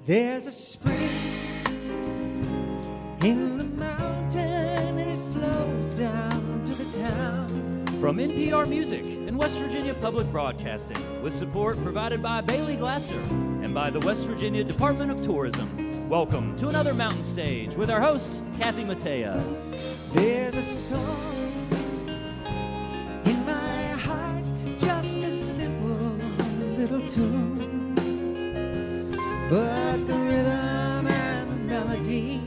There's a spring in the mountain and it flows down to the town. From NPR Music and West Virginia Public Broadcasting, with support provided by Bailey Glasser and by the West Virginia Department of Tourism. Welcome to another Mountain Stage with our host, Kathy Mattea. There's a song in my heart, just a simple little tune. But the rhythm and the melody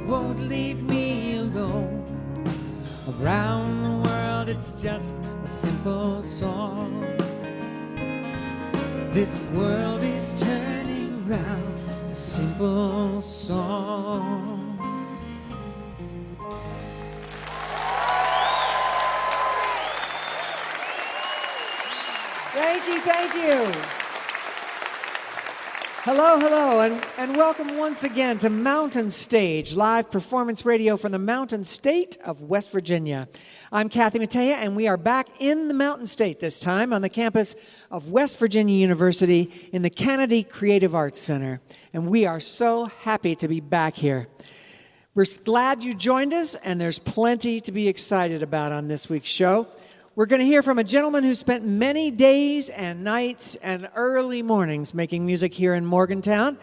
won't leave me alone. Around the world it's just a simple song. This world is turning round, a simple song. Thank you. Hello, and welcome once again to Mountain Stage, live performance radio from the Mountain State of West Virginia. I'm Kathy Mattea, and we are back in the Mountain State this time on the campus of West Virginia University in the Canady Creative Arts Center. And we are so happy to be back here. We're glad you joined us, and there's plenty to be excited about on this week's show. We're going to hear from a gentleman who spent many days and nights and early mornings making music here in Morgantown,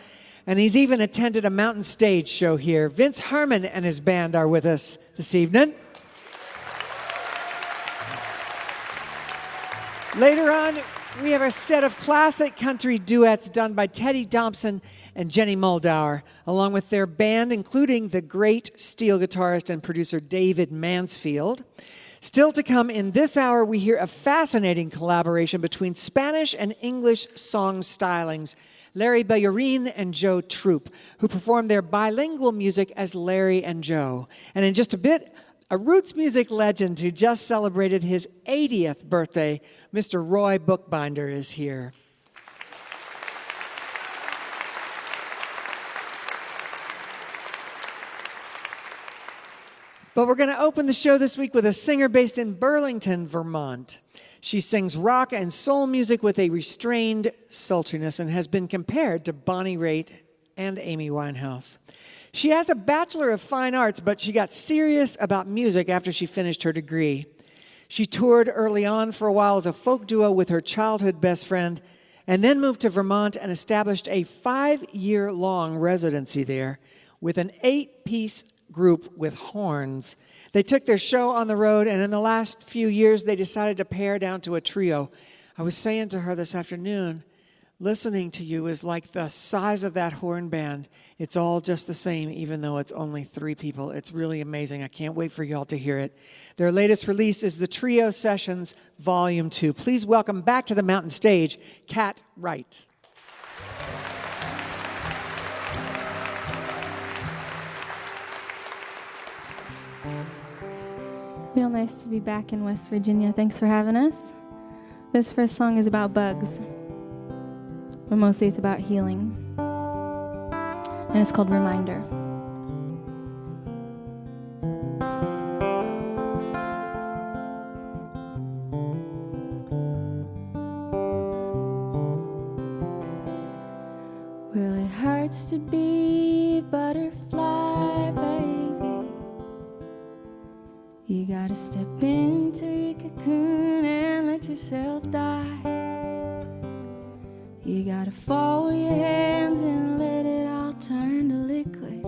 and he's even attended a Mountain Stage show here. Vince Herman and his band are with us this evening. Later on, we have a set of classic country duets done by Thompson Jenni Muldaur, along with their band, including the great steel guitarist and producer David Mansfield. Still to come in this hour, we hear a fascinating collaboration between Spanish and English song stylings, Larry Bellarine and Joe Troop, who perform their bilingual music as Larry and Joe. And in just a bit, a roots music legend who just celebrated his 80th birthday, Mr. Roy Bookbinder, is here. But we're going to open the show this week with a singer based in Burlington, Vermont. She sings rock and soul music with a restrained sultriness and has been compared to Bonnie Raitt and Amy Winehouse. She has a Bachelor of Fine Arts, but she got serious about music after she finished her degree. She toured early on for a while as a folk duo with her childhood best friend, and then moved to Vermont and established a 5-year-long residency there with an 8-piece group with horns. They took their show on the road, and in the last few years, they decided to pare down to a trio. I was saying to her this afternoon, listening to you is like the size of that horn band. It's all just the same, even though it's only 3 people. It's really amazing. I can't wait for y'all to hear it. Their latest release is the Trio Sessions Volume 2. Please welcome back to the Mountain Stage, Kat Wright. Real nice to be back in West Virginia. Thanks for having us. This first song is about bugs, but mostly it's about healing. And it's called Reminder. Well, it hurts to be a butterfly, baby. You gotta step into your cocoon and let yourself die. You gotta fold your hands and let it all turn to liquid.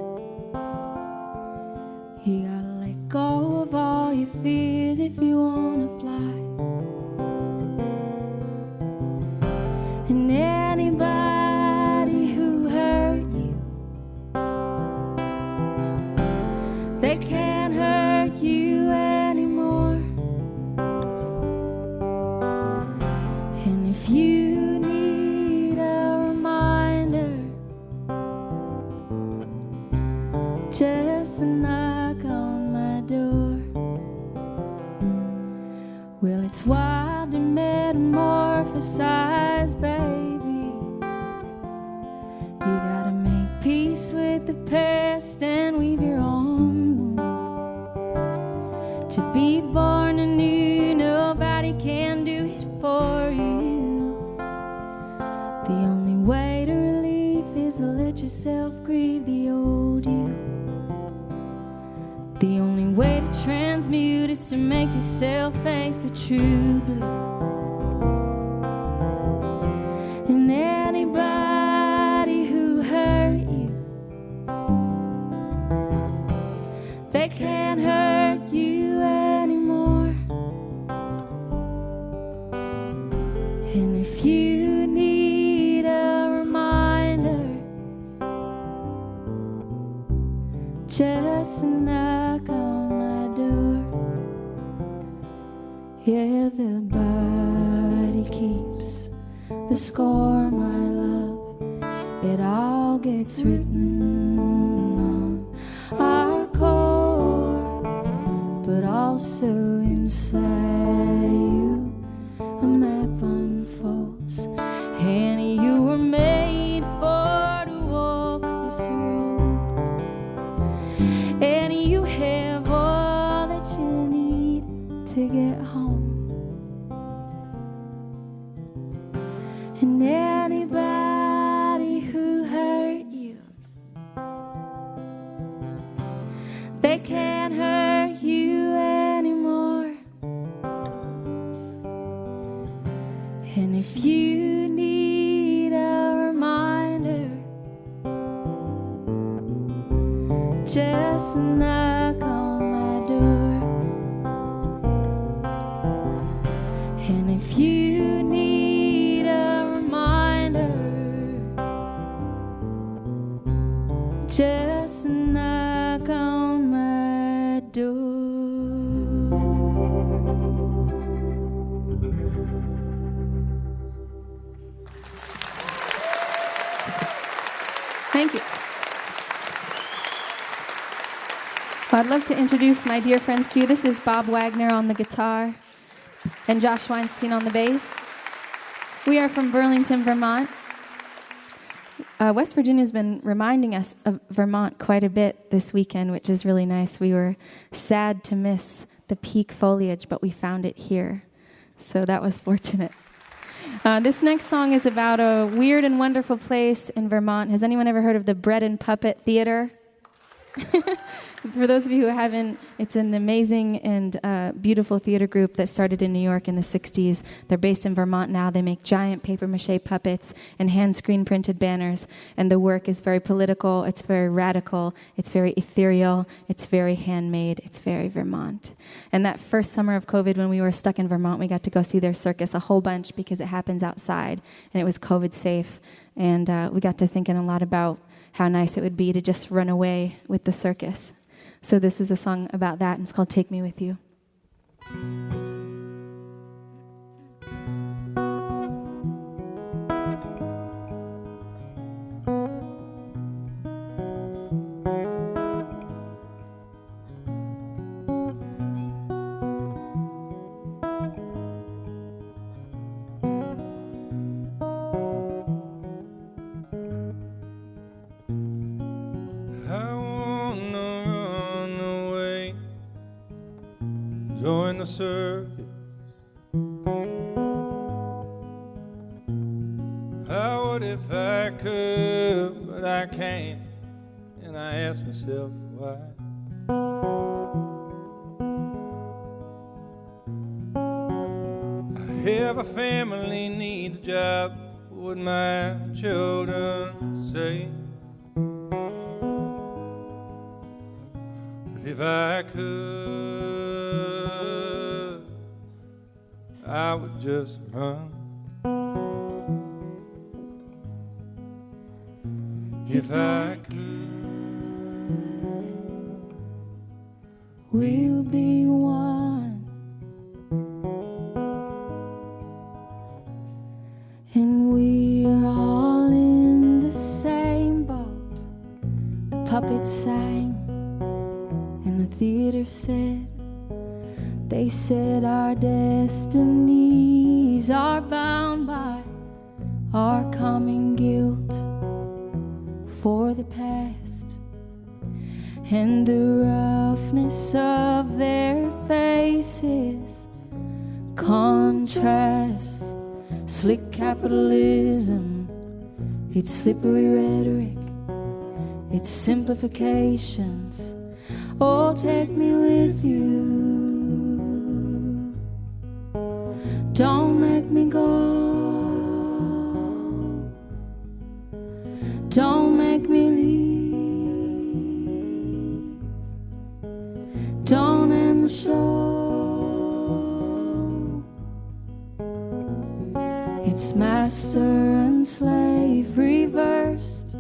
You gotta let go of all your fears if you wanna fly. And anybody who hurt you, they can't hurt you anymore. And if you need a reminder, just a knock on my door. Well, it's wild to metamorphosize, baby. You gotta make peace with the past and weave your own womb. To be born anew, nobody can do it for you. The only way to relief is to let yourself grieve the old you. The only way to transmute is to make yourself face the true blue. And anybody who hurt you, they can't hurt you anymore. And if you need a reminder, just knock on my door. Yeah, the body keeps the score, my love. It all gets written on our core, but also inside you a map unfolds. And you were made for to walk this road, and you have all that you need to get home. And anybody who hurt you, they can't hurt you anymore. And if you need a reminder, just knock on my door. And if you need a reminder, just knock on my door. Thank you. Well, I'd love to introduce my dear friends to you. This is Bob Wagner on the guitar and Josh Weinstein on the bass. We are from Burlington, Vermont. West Virginia's been reminding us of Vermont quite a bit this weekend, which is really nice. We were sad to miss the peak foliage, but we found it here. So that was fortunate. This next song is about a weird and wonderful place in Vermont. Has anyone ever heard of the Bread and Puppet Theater? For those of you who haven't, it's an amazing and beautiful theater group that started in New York in the 60s. They're based in Vermont now. They make giant papier-mâché puppets and hand screen-printed banners. And the work is very political. It's very radical. It's very ethereal. It's very handmade. It's very Vermont. And that first summer of COVID, when we were stuck in Vermont, we got to go see their circus a whole bunch because it happens outside. And it was COVID safe. And we got to thinking a lot about how nice it would be to just run away with the circus. So this is a song about that, and it's called Take Me With You. Join the circus. I would if I could, but I can't. And I ask myself why. I have a family, need a job. What would my children say? But if I could, I would just run. If I could, we'll be one, and we're all in the same boat. The puppets sang, and the theater said, they said our destinies are bound by our common guilt for the past, and the roughness of their faces contrasts slick capitalism It's slippery rhetoric, it's simplifications. Oh, take me with you. Don't make me go. Don't make me leave. Don't end the show. It's master and slave reversed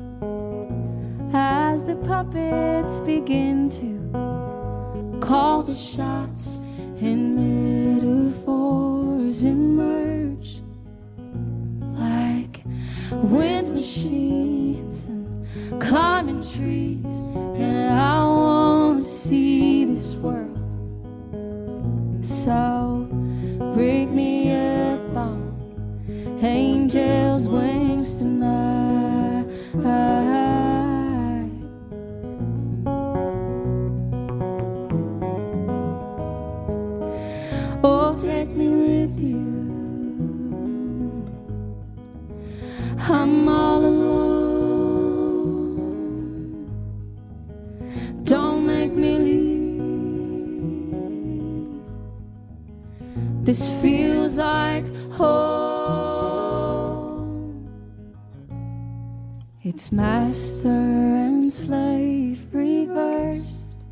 as the puppets begin to call the shots and metaphors emerge like wind machines and climbing trees. And I want to see this world, so rig me up on angels' wings tonight. Oh, take me with you. I'm all alone. Don't make me leave. This feels like home. It's master and slave reversed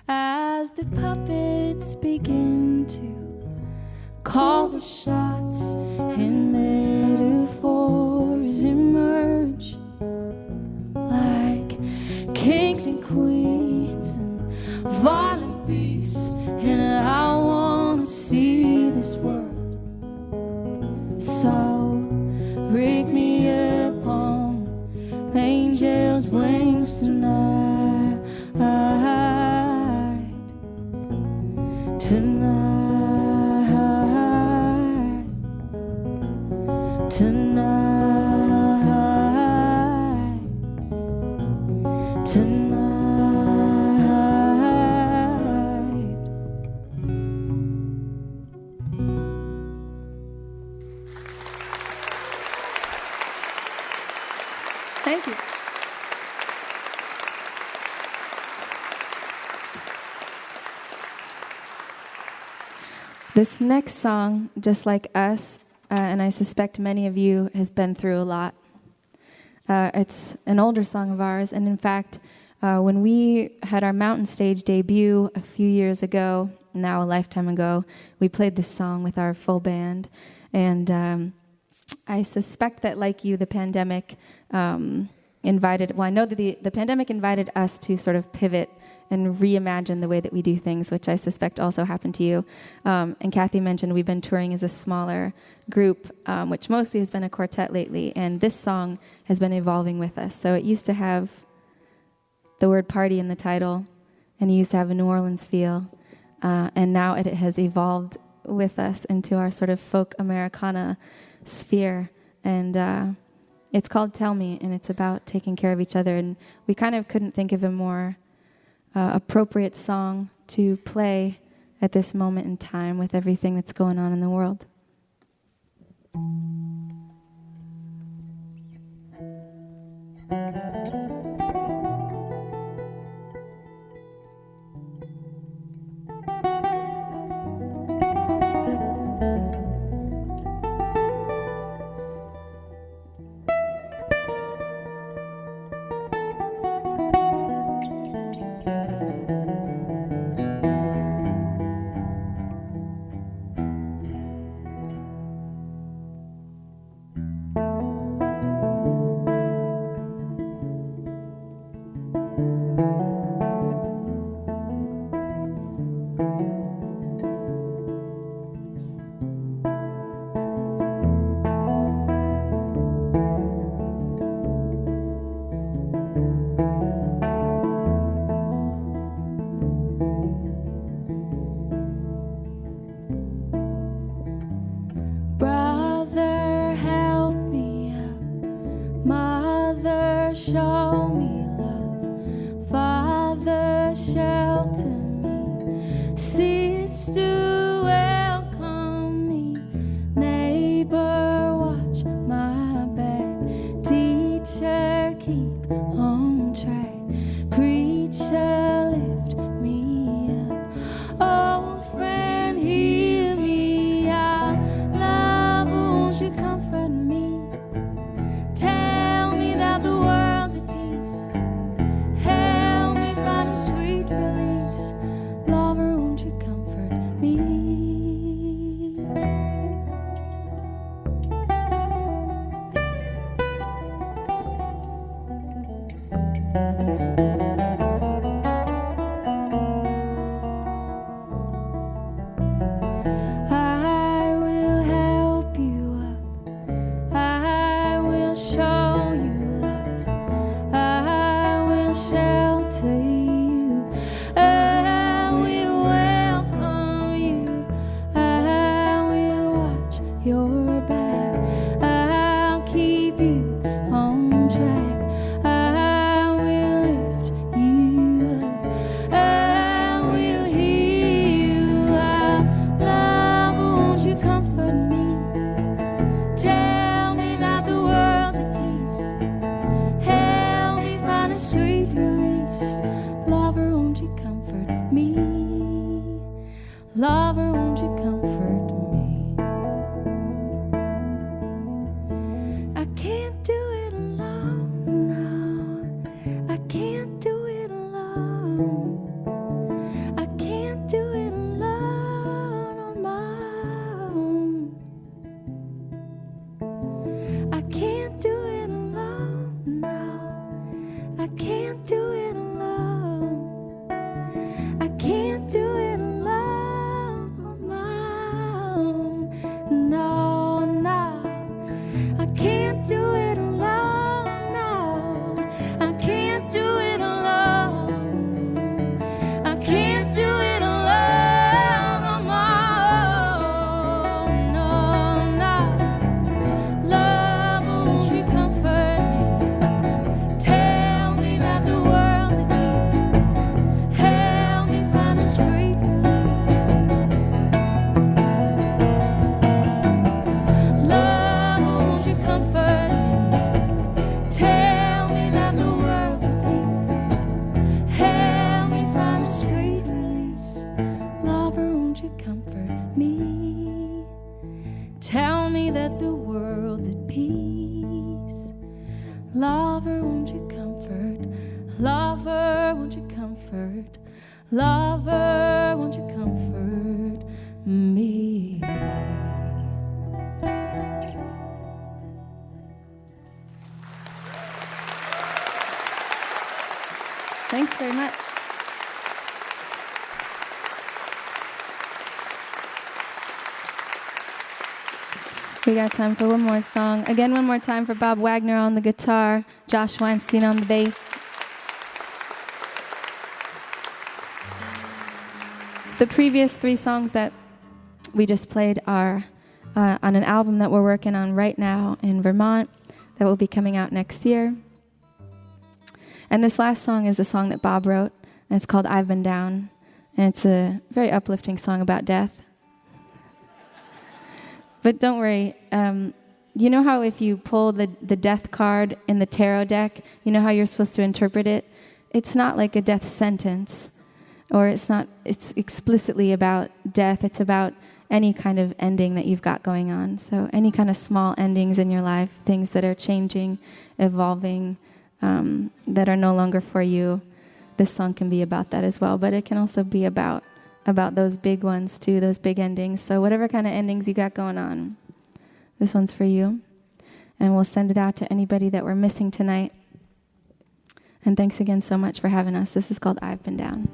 as the puppets begin to call the shots and metaphors emerge like kings and queens and violent beasts. And I want to see this world, so rig me up on angels' wings tonight. Tonight, tonight, tonight. Thank you. This next song, Just Like Us, and I suspect many of you, has been through a lot. It's an older song of ours, and in fact, when we had our Mountain Stage debut a few years ago, now a lifetime ago, we played this song with our full band, and I suspect that, like you, the pandemic I know that the pandemic invited us to sort of pivot and reimagine the way that we do things, which I suspect also happened to you. And Kathy mentioned we've been touring as a smaller group, which mostly has been a quartet lately, and this song has been evolving with us. So it used to have the word party in the title, and it used to have a New Orleans feel, and now it has evolved with us into our sort of folk Americana sphere, and it's called Tell Me, and it's about taking care of each other, and we kind of couldn't think of a more appropriate song to play at this moment in time with everything that's going on in the world. comfort me. Tell me that the world's at peace. Hail me from a sweet release. Lover, won't you comfort me? Tell me that the world's at peace. Lover, won't you comfort? Lover, won't you comfort? Lover, won't you comfort me? Thanks very much. We got time for one more song. Again, one more time for Bob Wagner on the guitar, Josh Weinstein on the bass. The previous 3 songs that we just played are on an album that we're working on right now in Vermont that will be coming out next year. And this last song is a song that Bob wrote, and it's called I've Been Down. And it's a very uplifting song about death. But don't worry, you know how if you pull the death card in the tarot deck, you know how you're supposed to interpret it? It's not like a death sentence, or it's explicitly about death. It's about any kind of ending that you've got going on. So any kind of small endings in your life, things that are changing, evolving, that are no longer for you. This song can be about that as well, but it can also be about those big ones too, those big endings. So whatever kind of endings you got going on, this one's for you. And we'll send it out to anybody that we're missing tonight. And thanks again so much for having us. This is called I've Been Down.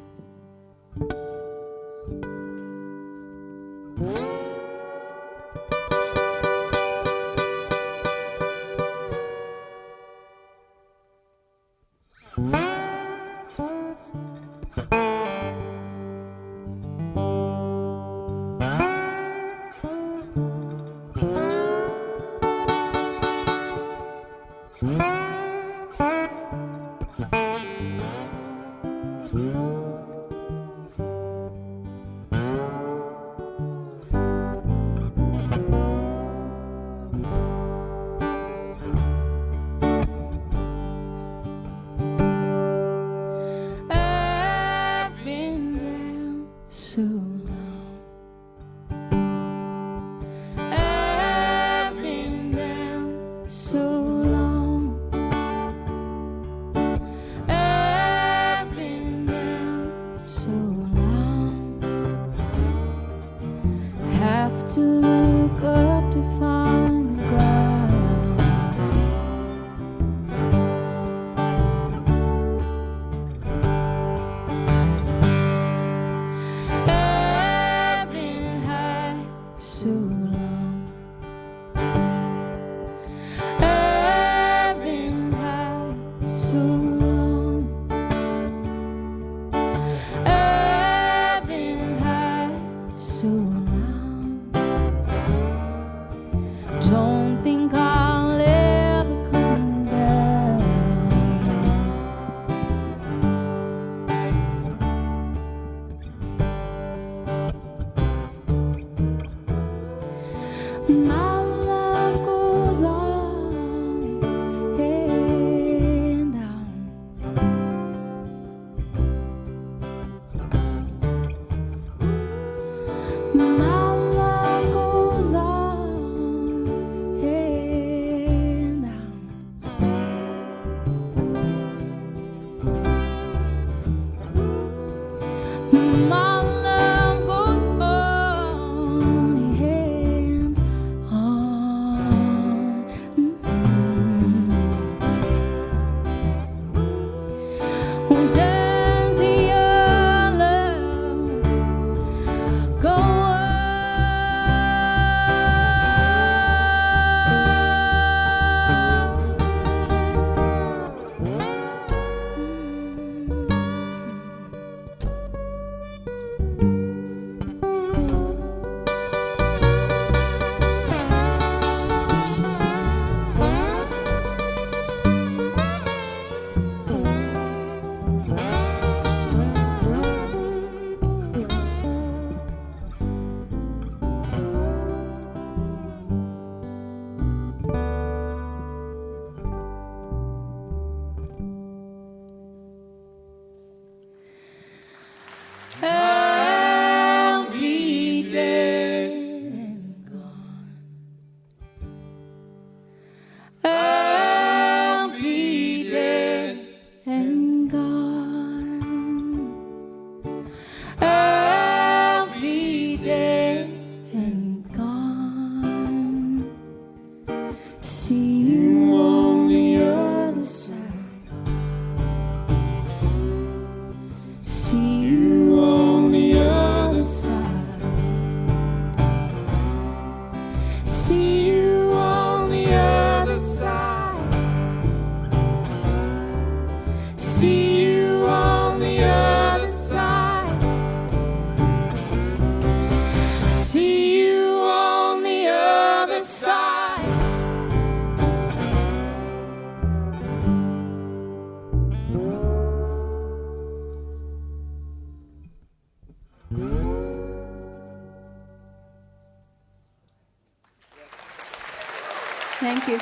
Thank you.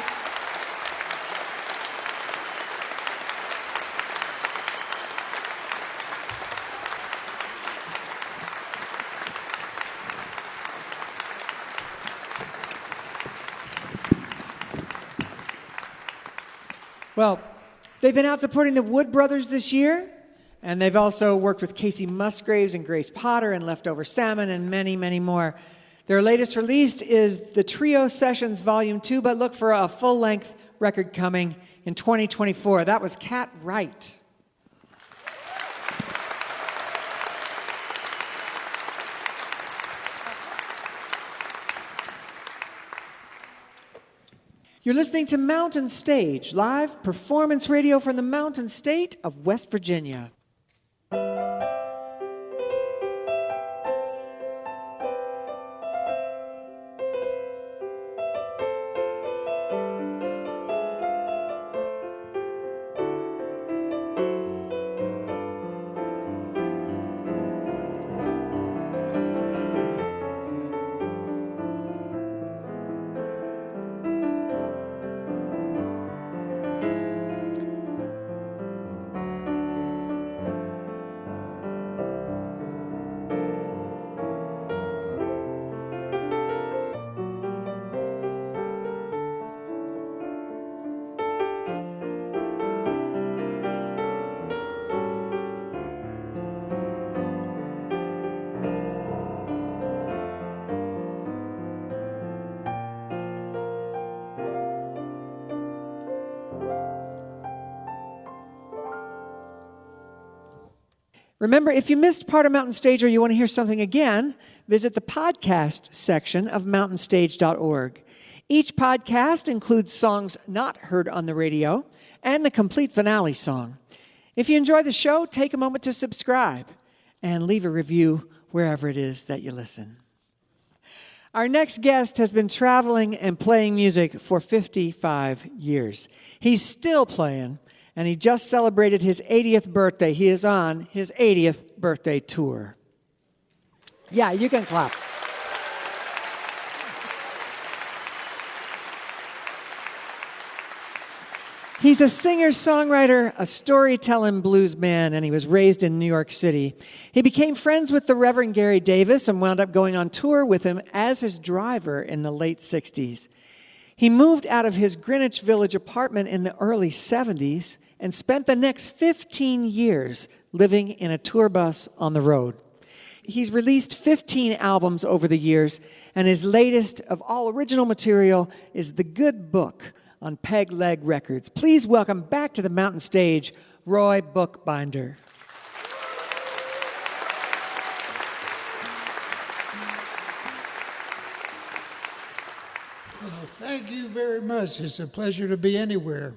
Well, they've been out supporting the Wood Brothers this year, and they've also worked with Casey Musgraves and Grace Potter and Leftover Salmon and many, many more. Their latest release is the Trio Sessions Volume 2, but look for a full-length record coming in 2024. That was Cat Wright. You're listening to Mountain Stage, live performance radio from the Mountain State of West Virginia. Remember, if you missed part of Mountain Stage or you want to hear something again, visit the podcast section of mountainstage.org. Each podcast includes songs not heard on the radio and the complete finale song. If you enjoy the show, take a moment to subscribe and leave a review wherever it is that you listen. Our next guest has been traveling and playing music for 55 years. He's still playing, and he just celebrated his 80th birthday. He is on his 80th birthday tour. Yeah, you can clap. He's a singer-songwriter, a storytelling blues man, and he was raised in New York City. He became friends with the Reverend Gary Davis and wound up going on tour with him as his driver in the late 60s. He moved out of his Greenwich Village apartment in the early 70s and spent the next 15 years living in a tour bus on the road. He's released 15 albums over the years, and his latest of all original material is The Good Book on Peg Leg Records. Please welcome back to the Mountain Stage, Roy Bookbinder. Well, thank you very much. It's a pleasure to be anywhere.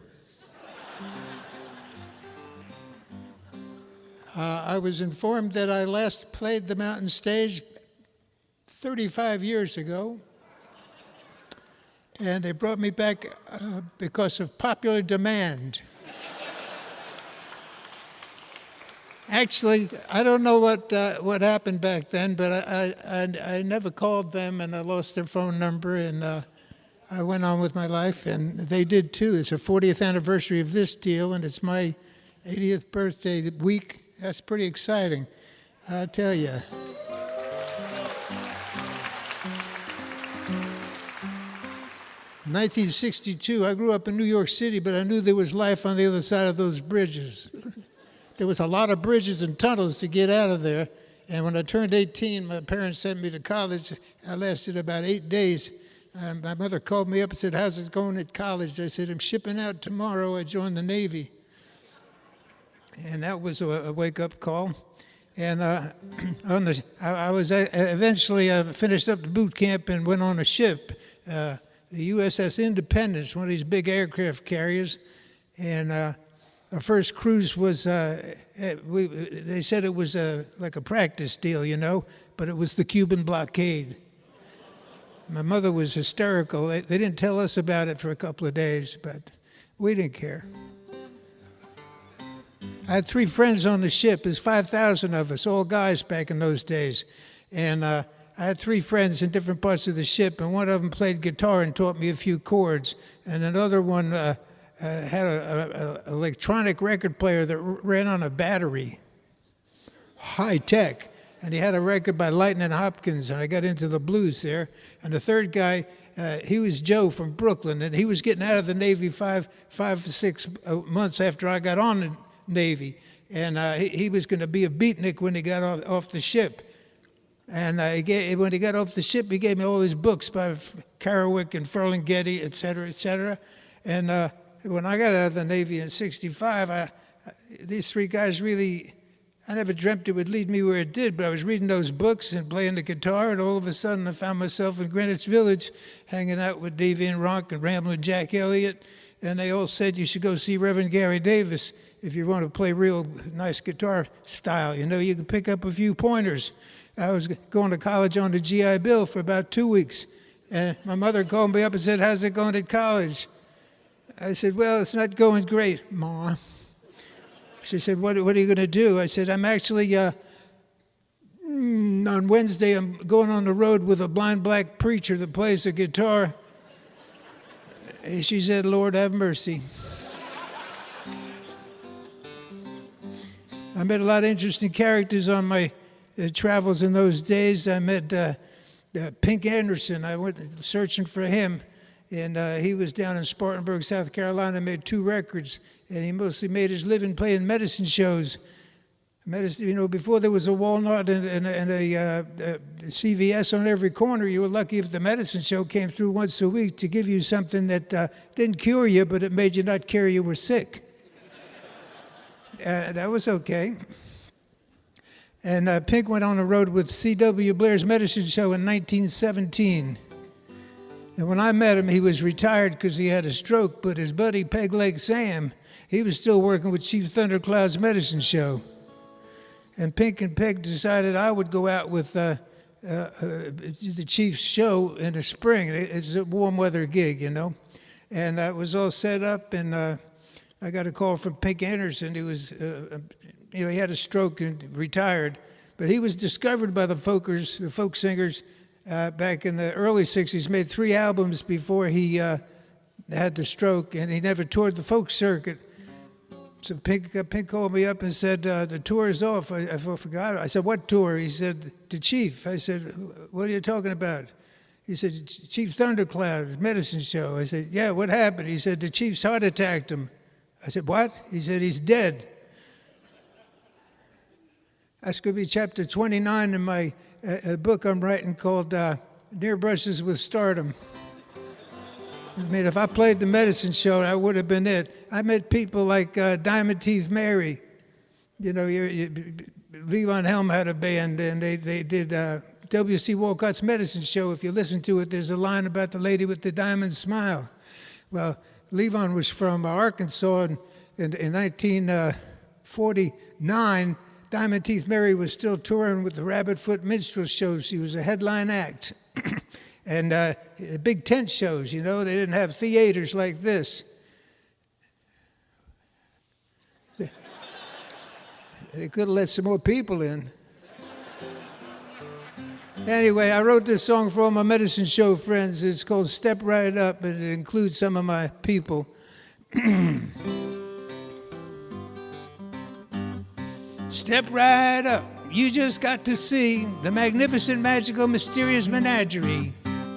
I was informed that I last played the Mountain Stage 35 years ago, and they brought me back because of popular demand. Actually, I don't know what happened back then, but I never called them, and I lost their phone number, and I went on with my life, and they did too. It's the 40th anniversary of this deal, and it's my 80th birthday week. That's pretty exciting, I tell you. 1962, I grew up in New York City, but I knew there was life on the other side of those bridges. There was a lot of bridges and tunnels to get out of there, and when I turned 18, my parents sent me to college. I lasted about 8 days. My mother called me up and said, "How's it going at college?" I said, "I'm shipping out tomorrow. I joined the Navy." And that was a wake-up call. And I was eventually finished up the boot camp and went on a ship, the USS Independence, one of these big aircraft carriers. And our first cruise was, they said it was like a practice deal, you know, but it was the Cuban blockade. My mother was hysterical. They didn't tell us about it for a couple of days, but we didn't care. I had 3 friends on the ship. There's 5,000 of us, all guys back in those days. And I had 3 friends in different parts of the ship, and one of them played guitar and taught me a few chords, and another one had an electronic record player that ran on a battery, high tech, and he had a record by Lightning Hopkins, and I got into the blues there. And the third guy, he was Joe from Brooklyn, and he was getting out of the Navy 5 or 6 months after I got on the Navy, and he was going to be a beatnik when he got off the ship. And when he got off the ship, he gave me all his books by Kerouac and Ferlinghetti, et cetera, et cetera. And when I got out of the Navy in '65, these 3 guys really, I never dreamt it would lead me where it did, but I was reading those books and playing the guitar, and all of a sudden I found myself in Greenwich Village hanging out with Davy and Ronk and Ramblin' Jack Elliott, and they all said you should go see Reverend Gary Davis if you want to play real nice guitar style. You know, you can pick up a few pointers. I was going to college on the GI Bill for about 2 weeks, and my mother called me up and said, "How's it going at college?" I said, "Well, it's not going great, Ma." She said, what are you going to do? I said, "I'm actually, on Wednesday, I'm going on the road with a blind black preacher that plays the guitar." She said, "Lord, have mercy." I met a lot of interesting characters on my travels in those days. I met Pink Anderson. I went searching for him, and he was down in Spartanburg, South Carolina, made 2 records, and he mostly made his living playing medicine shows. Medicine, you know, before there was a Walnut and a CVS on every corner, you were lucky if the medicine show came through once a week to give you something that didn't cure you, but it made you not care you were sick. That was okay. And Pink went on the road with C.W. Blair's medicine show in 1917. And when I met him, he was retired because he had a stroke, but his buddy Peg Leg Sam, he was still working with Chief Thundercloud's medicine show. And Pink and Peg decided I would go out with the Chief's show in the spring. It's a warm weather gig, you know. And it was all set up, and I got a call from Pink Anderson. He was, he had a stroke and retired, but he was discovered by the folk singers, back in the early 60s, made 3 albums before he had the stroke, and he never toured the folk circuit. So Pink called me up and said, the tour is off. I forgot. I said, "What tour?" He said, "The Chief." I said, "What are you talking about?" He said, "Chief Thundercloud, medicine show." I said, "Yeah, what happened?" He said, "The Chief's heart attacked him." I said, "What?" He said, "He's dead." That's going to be chapter 29 in my book I'm writing called Near Brushes with Stardom. I mean, if I played the medicine show, that would have been it. I met people like Diamond Teeth Mary. You know, Levon Helm had a band, and they did W.C. Walcott's medicine show. If you listen to it, there's a line about the lady with the diamond smile. Well, Levon was from Arkansas, and in 1949, Diamond Teeth Mary was still touring with the Rabbit Foot Minstrel shows. She was a headline act. And big tent shows, you know, they didn't have theaters like this. They could have let some more people in. Anyway, I wrote this song for all my medicine show friends. It's called Step Right Up, and it includes some of my people. Step right up, you just got to see the magnificent, magical, mysterious menagerie.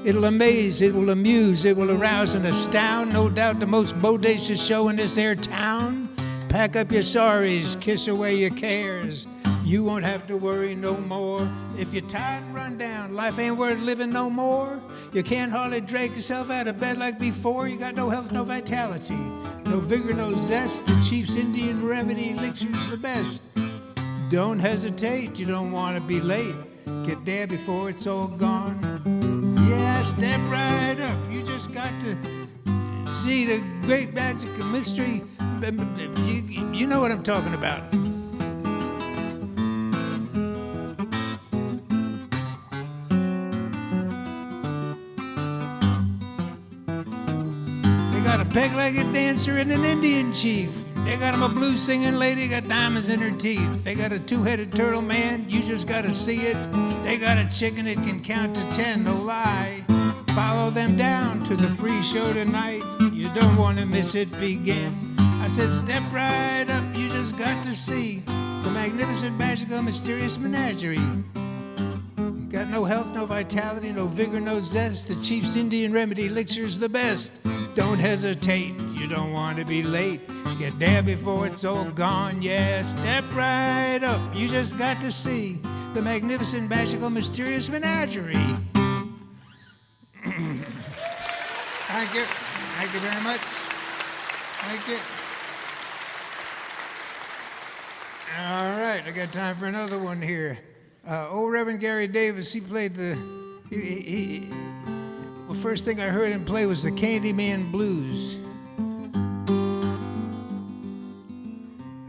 It'll amaze, it will amuse, it will arouse and astound. No doubt the most bodacious show in this air town. Pack up your sorries, kiss away your cares. You won't have to worry no more. If you're tired and run down, life ain't worth living no more. You can't hardly drag yourself out of bed like before. You got no health, no vitality, no vigor, no zest. The Chief's Indian remedy elixir's the best. Don't hesitate, you don't want to be late. Get there before it's all gone. Yeah, step right up. You just got to see the great magic and mystery. You know what I'm talking about. They got a peg-legged dancer and an Indian chief. They got him a blues singing lady, got diamonds in her teeth. They got a two-headed turtle man, you just gotta see it. They got a chicken that can count to 10, no lie. Follow them down to the free show tonight. You don't wanna miss it begin. I said, step right up, you just got to see the magnificent, magical, mysterious menagerie. Got no health, no vitality, no vigor, no zest. The chief's Indian remedy elixir's the best. Don't hesitate, you don't want to be late. Get there before it's all gone, yeah. Step right up, you just got to see the magnificent, magical, mysterious menagerie. Thank you. Thank you very much. Thank you. All right, I got time for another one here. Old Reverend Gary Davis, he played the... the first thing I heard him play was the Candyman Blues.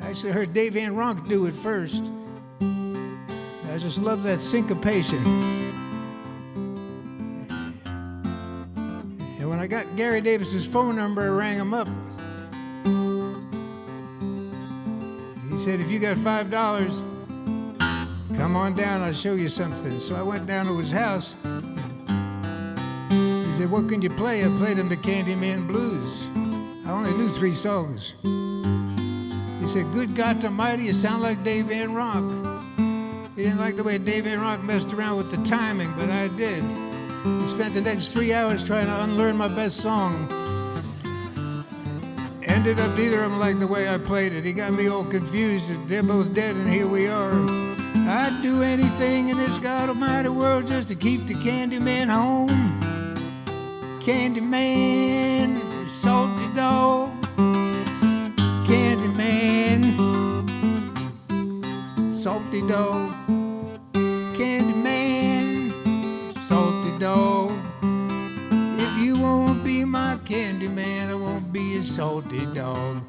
I actually heard Dave Van Ronk do it first. I just love that syncopation. And when I got Gary Davis's phone number, I rang him up. He said, if you got $5, come on down, I'll show you something. So I went down to his house. He said, what can you play? I played him the Candyman Blues. I only knew 3 songs. He said, good God Almighty, you sound like Dave Van Ronk. He didn't like the way Dave Van Ronk messed around with the timing, but I did. He spent the next 3 hours trying to unlearn my best song. Ended up neither of them liked the way I played it. He got me all confused. They're both dead, and here we are. I'd do anything in this God Almighty world just to keep the Candyman home. Candyman, salty dog. Candyman, salty dog. Candyman, salty dog. If you won't be my Candyman, I won't be a salty dog.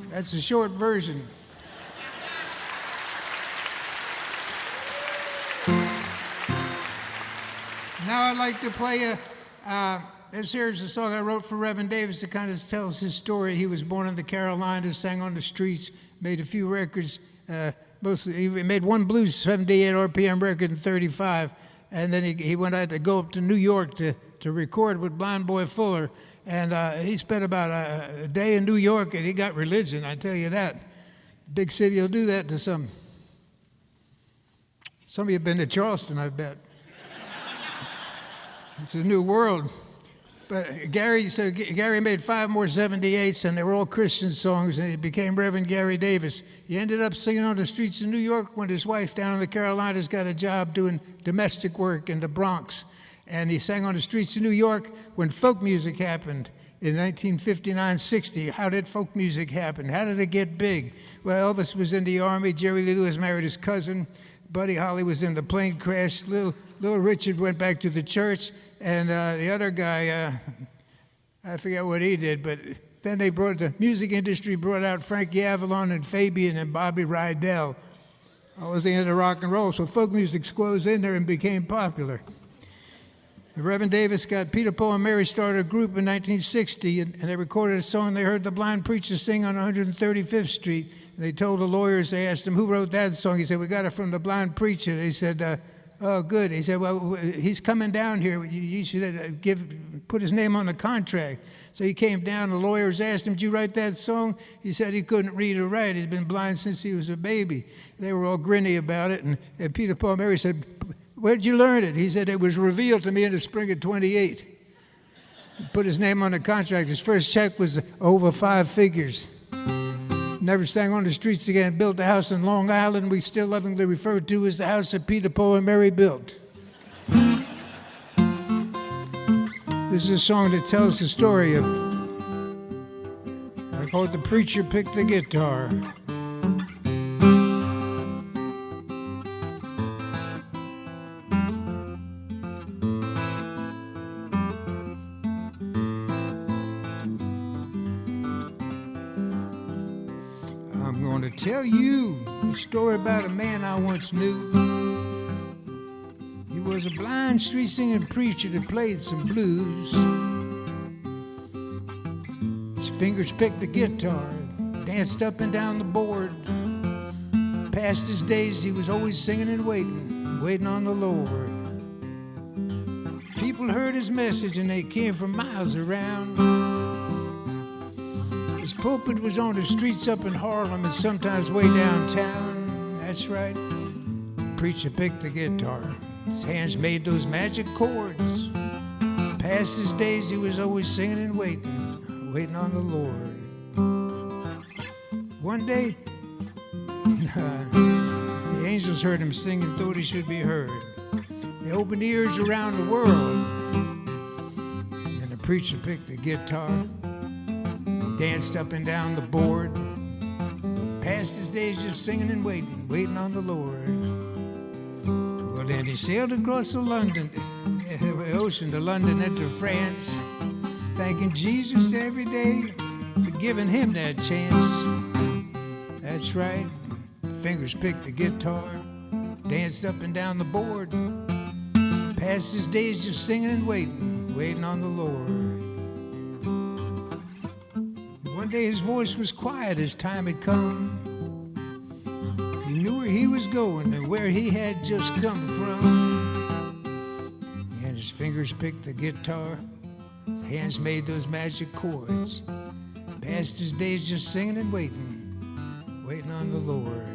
That's the short version. Now I'd like to play this here's a song I wrote for Reverend Davis that kind of tells his story. He was born in the Carolinas, sang on the streets, made a few records. Mostly, he made one blues 78 RPM record in 35, and then he went out to go up to New York to record with Blind Boy Fuller, and he spent about a day in New York, and he got religion, I tell you that. Big city will do that to some. Some of you have been to Charleston, I bet. It's a new world. But Gary made 5 more 78s, and they were all Christian songs, and he became Reverend Gary Davis. He ended up singing on the streets of New York when his wife down in the Carolinas got a job doing domestic work in the Bronx. And he sang on the streets of New York when folk music happened in 1959-60. How did folk music happen? How did it get big? Well, Elvis was in the Army. Jerry Lee Lewis married his cousin. Buddy Holly was in the plane crash. Little Richard went back to the church. And the other guy, I forget what he did, but then the music industry brought out Frankie Avalon and Fabian and Bobby Rydell. That was the end of rock and roll, so folk music squoze in there and became popular. The Reverend Davis got Peter, Paul, and Mary started a group in 1960, and they recorded a song they heard the blind preacher sing on 135th Street. And they told the lawyers, they asked him, who wrote that song? He said, we got it from the blind preacher. They said, oh, good. He said, well, he's coming down here. You should put his name on the contract. So he came down. The lawyers asked him, did you write that song? He said he couldn't read or write. He'd been blind since he was a baby. They were all grinny about it. And Peter, Paul, and Mary said, where'd you learn it? He said, it was revealed to me in the spring of 28. He put his name on the contract. His first check was over 5 figures. Never sang on the streets again. Built a house in Long Island we still lovingly refer to as the house that Peter, Paul, and Mary built. This is a song that tells the story of, I call it The Preacher Picked the Guitar. I'm going to tell you a story about a man I once knew. He was a blind street singing preacher that played some blues. His fingers picked the guitar, danced up and down the board. Past his days, he was always singing and waiting on the Lord. People heard his message and they came from miles around. His pulpit was on the streets up in Harlem and sometimes way downtown. That's right. Preacher picked the guitar. His hands made those magic chords. Past his days, he was always singing and waiting on the Lord. One day, the angels heard him sing and thought he should be heard. They opened ears around the world. And the preacher picked the guitar, danced up and down the board. Passed his days just singing and waiting on the Lord. Well, then he sailed across the ocean to London and to France, thanking Jesus every day for giving him that chance. That's right. Fingers picked the guitar, danced up and down the board. Passed his days just singing and waiting on the Lord. One day his voice was quiet as time had come. He knew where he was going and where he had just come from. And his fingers picked the guitar, his hands made those magic chords. Passed his days just singing and waiting on the Lord.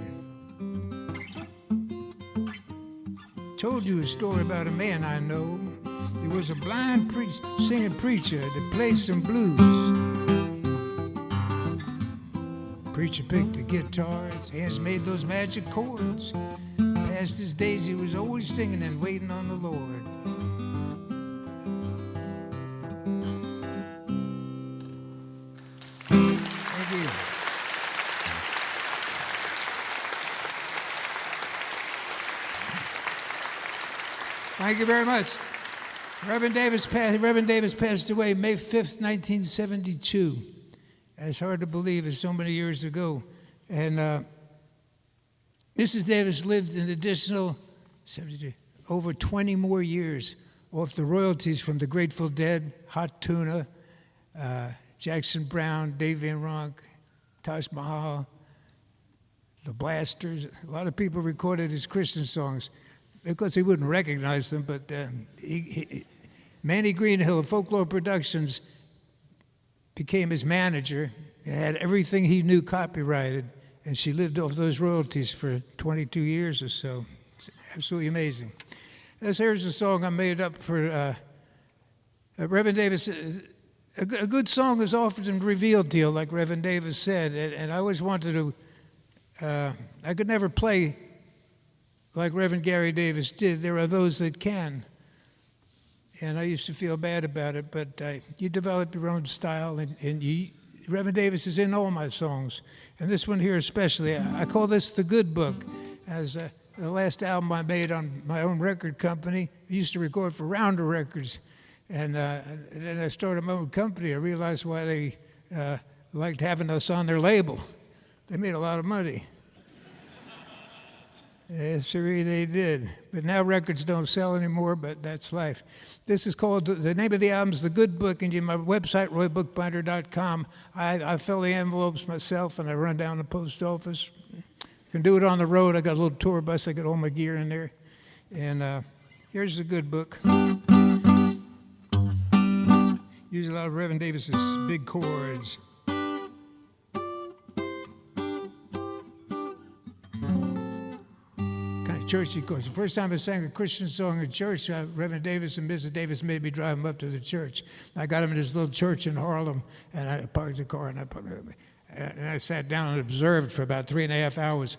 Told you a story about a man I know. He was a blind singing preacher that played some blues. Preacher picked the guitar, his hands made those magic chords. Past his days, he was always singing and waiting on the Lord. Thank you. Thank you very much. Reverend Davis passed away May 5th, 1972. It's hard to believe it's so many years ago. And Mrs. Davis lived an additional over 20 more years off the royalties from the Grateful Dead, Hot Tuna, Jackson Browne, Dave Van Ronk, Taj Mahal, the Blasters. A lot of people recorded his Christian songs because he wouldn't recognize them, but Manny Greenhill of Folklore Productions became his manager and had everything he knew copyrighted, and she lived off those royalties for 22 years or so. It's absolutely amazing. Here's a song I made up for Reverend Davis. A good song is often revealed to you, like Reverend Davis said, and I always wanted to, I could never play like Reverend Gary Davis did. There are those that can. And I used to feel bad about it, but you develop your own style, and Reverend Davis is in all my songs. And this one here especially, I call this the good book. As the last album I made on my own record company, I used to record for Rounder Records. And then I started my own company. I realized why they liked having us on their label. They made a lot of money. Yes, sir, they did. But now records don't sell anymore, but that's life. This is called, the name of the album is The Good Book, and my website, roybookbinder.com. I fill the envelopes myself, and I run down the post office. Can do it on the road. I got a little tour bus. I got all my gear in there. And here's The Good Book. Use a lot of Reverend Davis's big chords. Churchy chords. The first time I sang a Christian song in church, Reverend Davis and Mrs. Davis made me drive him up to the church. I got him in this little church in Harlem, and I parked the car, and I sat down and observed for about 3.5 hours.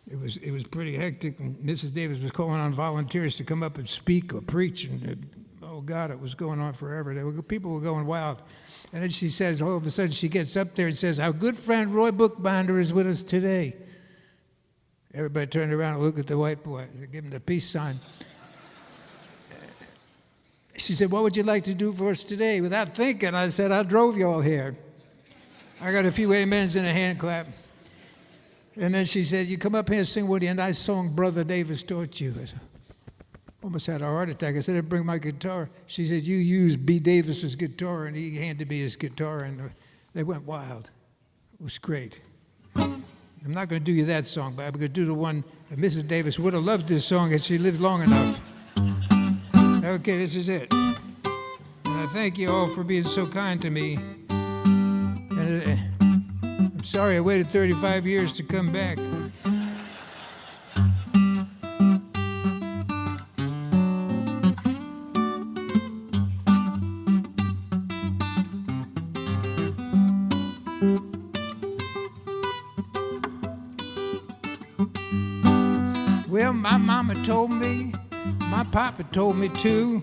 It was pretty hectic, and Mrs. Davis was calling on volunteers to come up and speak or preach, and oh God, it was going on forever. People were going wild. And then she says, all of a sudden she gets up there and says, our good friend Roy Bookbinder is with us today. Everybody turned around and looked at the white boy. They gave him the peace sign. She said, what would you like to do for us today? Without thinking, I said, I drove you all here. I got a few amens and a hand clap. And then she said, you come up here and sing with you a nice song Brother Davis taught you. I almost had a heart attack. I said, I'd bring my guitar. She said, you use B. Davis's guitar, and he handed me his guitar, and they went wild. It was great. I'm not going to do you that song, but I'm going to do the one that Mrs. Davis would have loved this song if she lived long enough. Okay, this is it. And I thank you all for being so kind to me. And I'm sorry I waited 35 years to come back. Well, my mama told me, my papa told me too.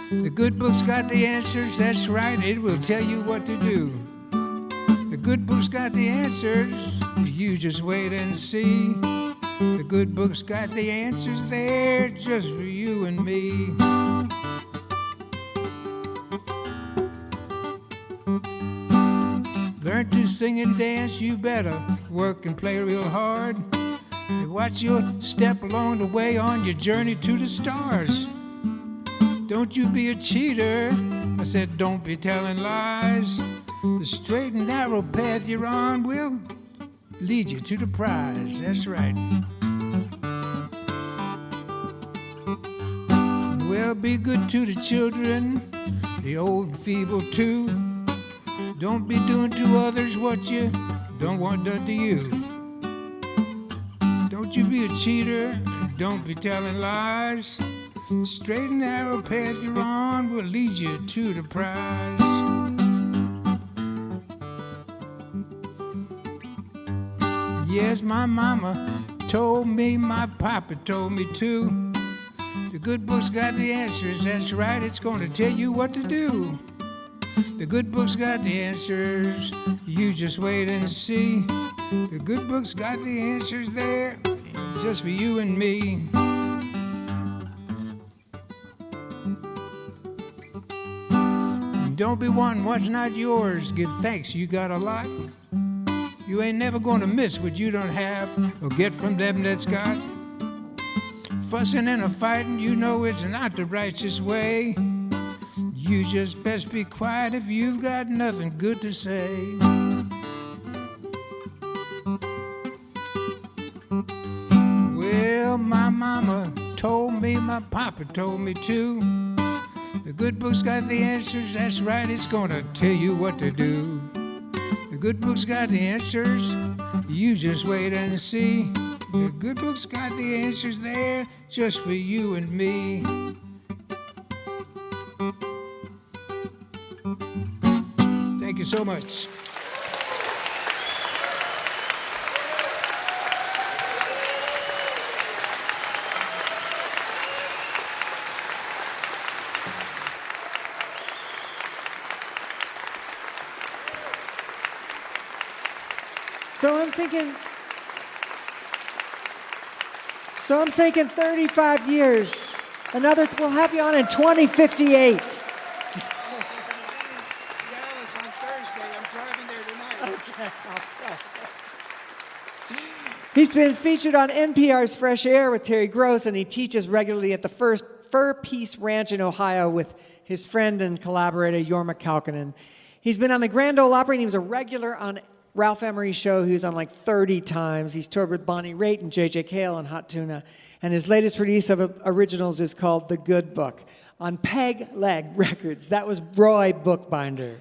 The good book's got the answers, that's right, it will tell you what to do. The good book's got the answers, you just wait and see. The good book's got the answers there just for you and me. Learn to sing and dance, you better work and play real hard. Watch your step along the way on your journey to the stars. Don't you be a cheater, I said don't be telling lies. The straight and narrow path you're on will lead you to the prize, that's right. Well, be good to the children, the old and feeble too. Don't be doing to others what you don't want done to you. Don't you be a cheater, don't be telling lies. The straight and narrow path you're on will lead you to the prize. Yes, my mama told me, my papa told me too. The good book's got the answers, that's right, it's gonna tell you what to do. The good book's got the answers, you just wait and see. The good book's got the answers there, just for you and me. Don't be wanting what's not yours, give thanks, you got a lot. You ain't never gonna miss what you don't have or get from them that's got. Fussing and a fighting, you know it's not the righteous way. You just best be quiet if you've got nothing good to say. Well, my mama told me, my papa told me too. The good book's got the answers, that's right, it's gonna tell you what to do. The good book's got the answers, you just wait and see. The good book's got the answers there, just for you and me. Thank you so much. So I'm thinking 35 years. We'll have you on in 2058. Dallas on Thursday. I'm driving there tonight. Okay. He's been featured on NPR's Fresh Air with Terry Gross, and he teaches regularly at the First Fur Peace Ranch in Ohio with his friend and collaborator, Jorma Kaukonen. He's been on the Grand Ole Opry, and he was a regular on Ralph Emery's show. He was on like 30 times. He's toured with Bonnie Raitt and J.J. Cale and Hot Tuna. And his latest release of originals is called The Good Book on Peg Leg Records. That was Roy Bookbinder.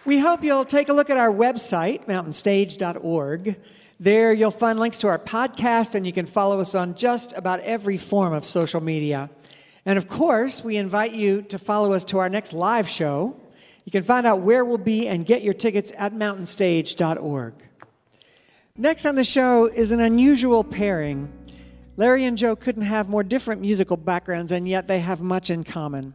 We hope you'll take a look at our website, mountainstage.org. There you'll find links to our podcast, and you can follow us on just about every form of social media. And of course, we invite you to follow us to our next live show. You can find out where we'll be and get your tickets at mountainstage.org. Next on the show is an unusual pairing. Larry and Joe couldn't have more different musical backgrounds, and yet they have much in common.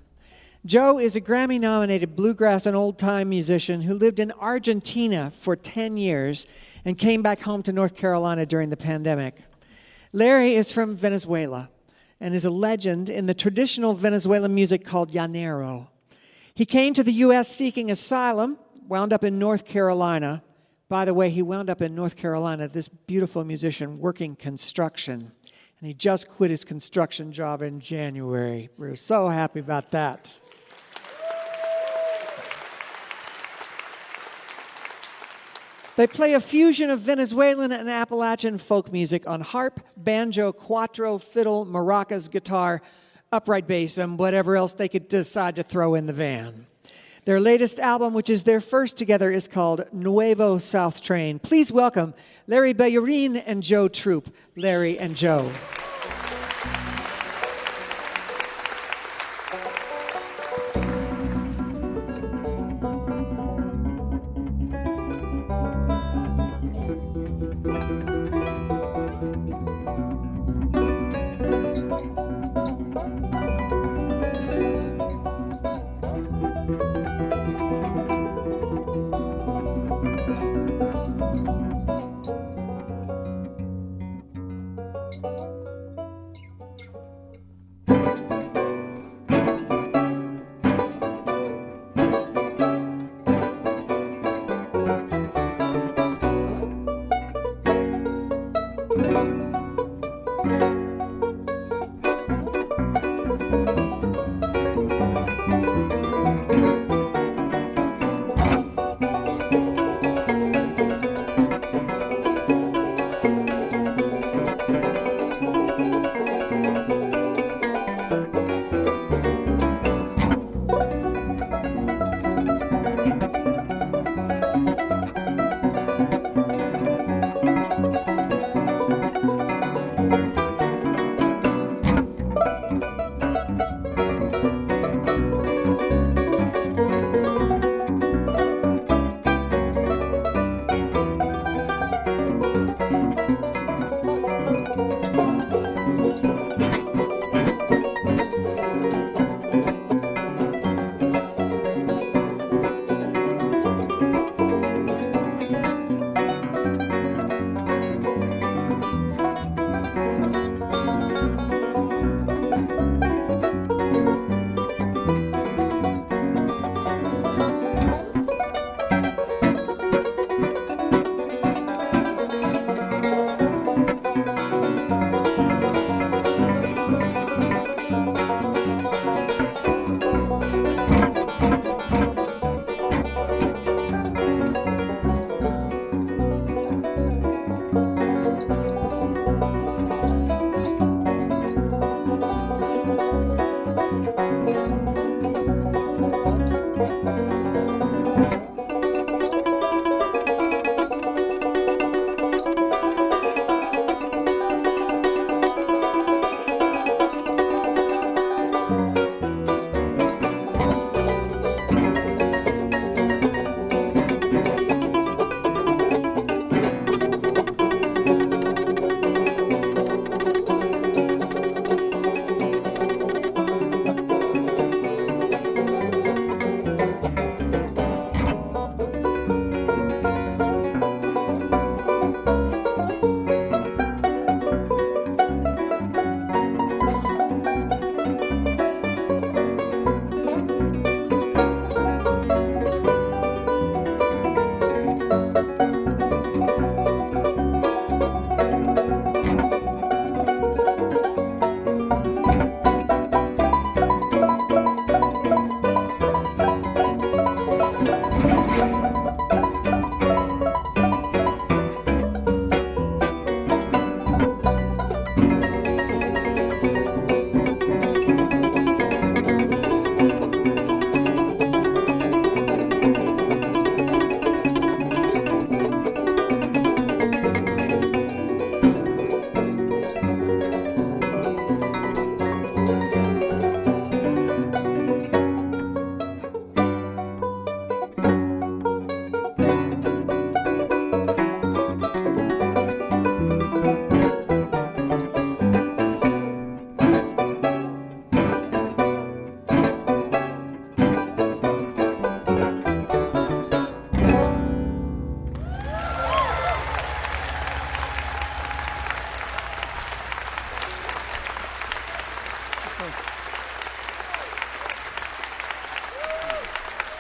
Joe is a Grammy-nominated bluegrass and old-time musician who lived in Argentina for 10 years and came back home to North Carolina during the pandemic. Larry is from Venezuela and is a legend in the traditional Venezuelan music called llanero. He came to the U.S. seeking asylum, wound up in North Carolina. By the way, he wound up in North Carolina, this beautiful musician, working construction. and he just quit his construction job in January. We're so happy about that. They play a fusion of Venezuelan and Appalachian folk music on harp, banjo, cuatro, fiddle, maracas, guitar, upright bass, and whatever else they could decide to throw in the van. Their latest album, which is their first together, is called Nuevo South Train. Please welcome Larry Bellerin and Joe Troop. Larry and Joe.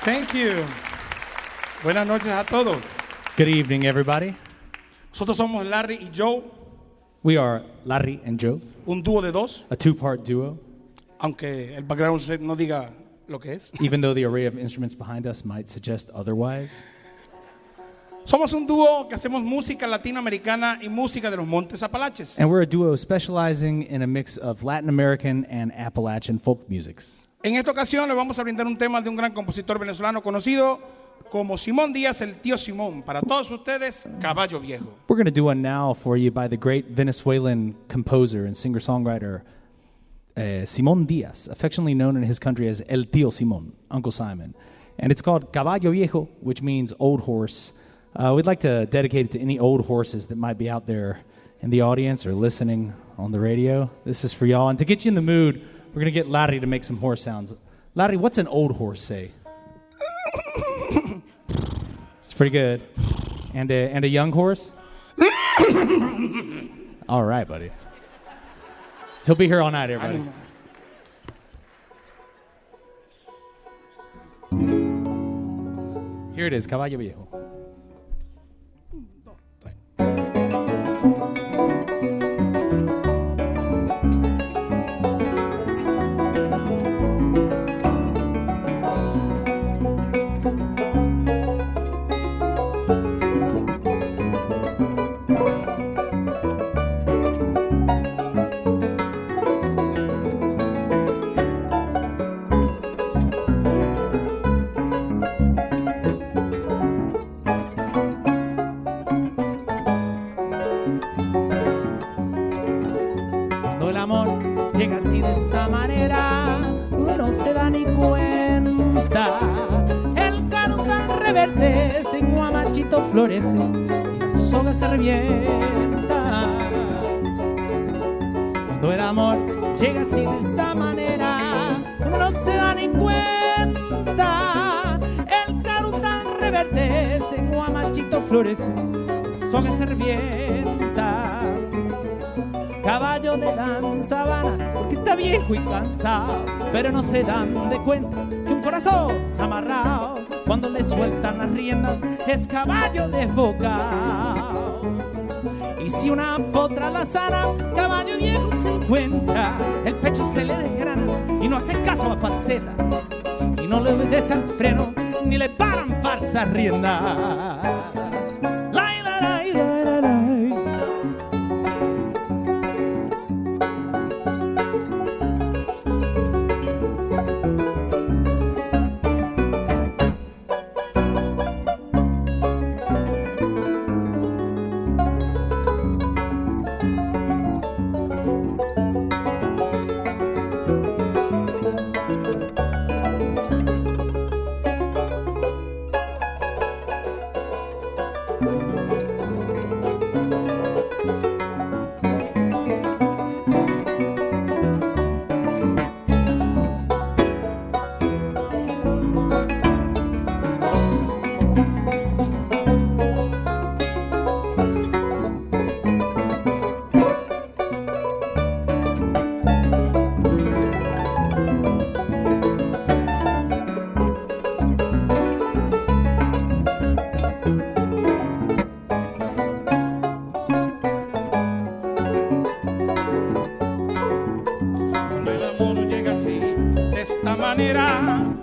Thank you. Buenas noches a todos. Good evening, everybody. Nosotros somos Larry y Joe. We are Larry and Joe, un dúo de dos, a two-part duo. aunque el background set no diga lo que es. Even though the array of instruments behind us might suggest otherwise. Somos un dúo que hacemos música latinoamericana y música de los Montes Apalaches. And we're a duo specializing in a mix of Latin American and Appalachian folk musics. En esta ocasión les vamos a brindar un tema de un gran compositor venezolano conocido como Simón Díaz, el tío Simón. Para todos ustedes, Caballo Viejo. We're going to do one now for you by the great Venezuelan composer and singer-songwriter Simón Díaz, affectionately known in his country as El Tío Simón, Uncle Simon. And it's called Caballo Viejo, which means old horse. We'd like to dedicate it to any old horses that might be out there in the audience or listening on the radio. This is for y'all. And to get you in the mood, we're going to get Larry to make some horse sounds. Larry, what's an old horse say? It's pretty good. And a young horse? All right, buddy. He'll be here all night, everybody. Here it is, Caballo Viejo. Llega así de esta manera, uno no se da ni cuenta. El carutal reverdece, en guamachito florece y la soga se revienta. Cuando el amor llega así de esta manera, uno no se da ni cuenta. El carutal reverdece, en guamachito florece y la soga se revienta. Caballo de danza vana, porque está viejo y cansado, pero no se dan de cuenta que un corazón amarrado, cuando le sueltan las riendas, es caballo desbocado. Y si una potra la sana, caballo viejo se encuentra, el pecho se le desgrana y no hace caso a falseta, y no le obedece al freno, ni le paran falsas riendas.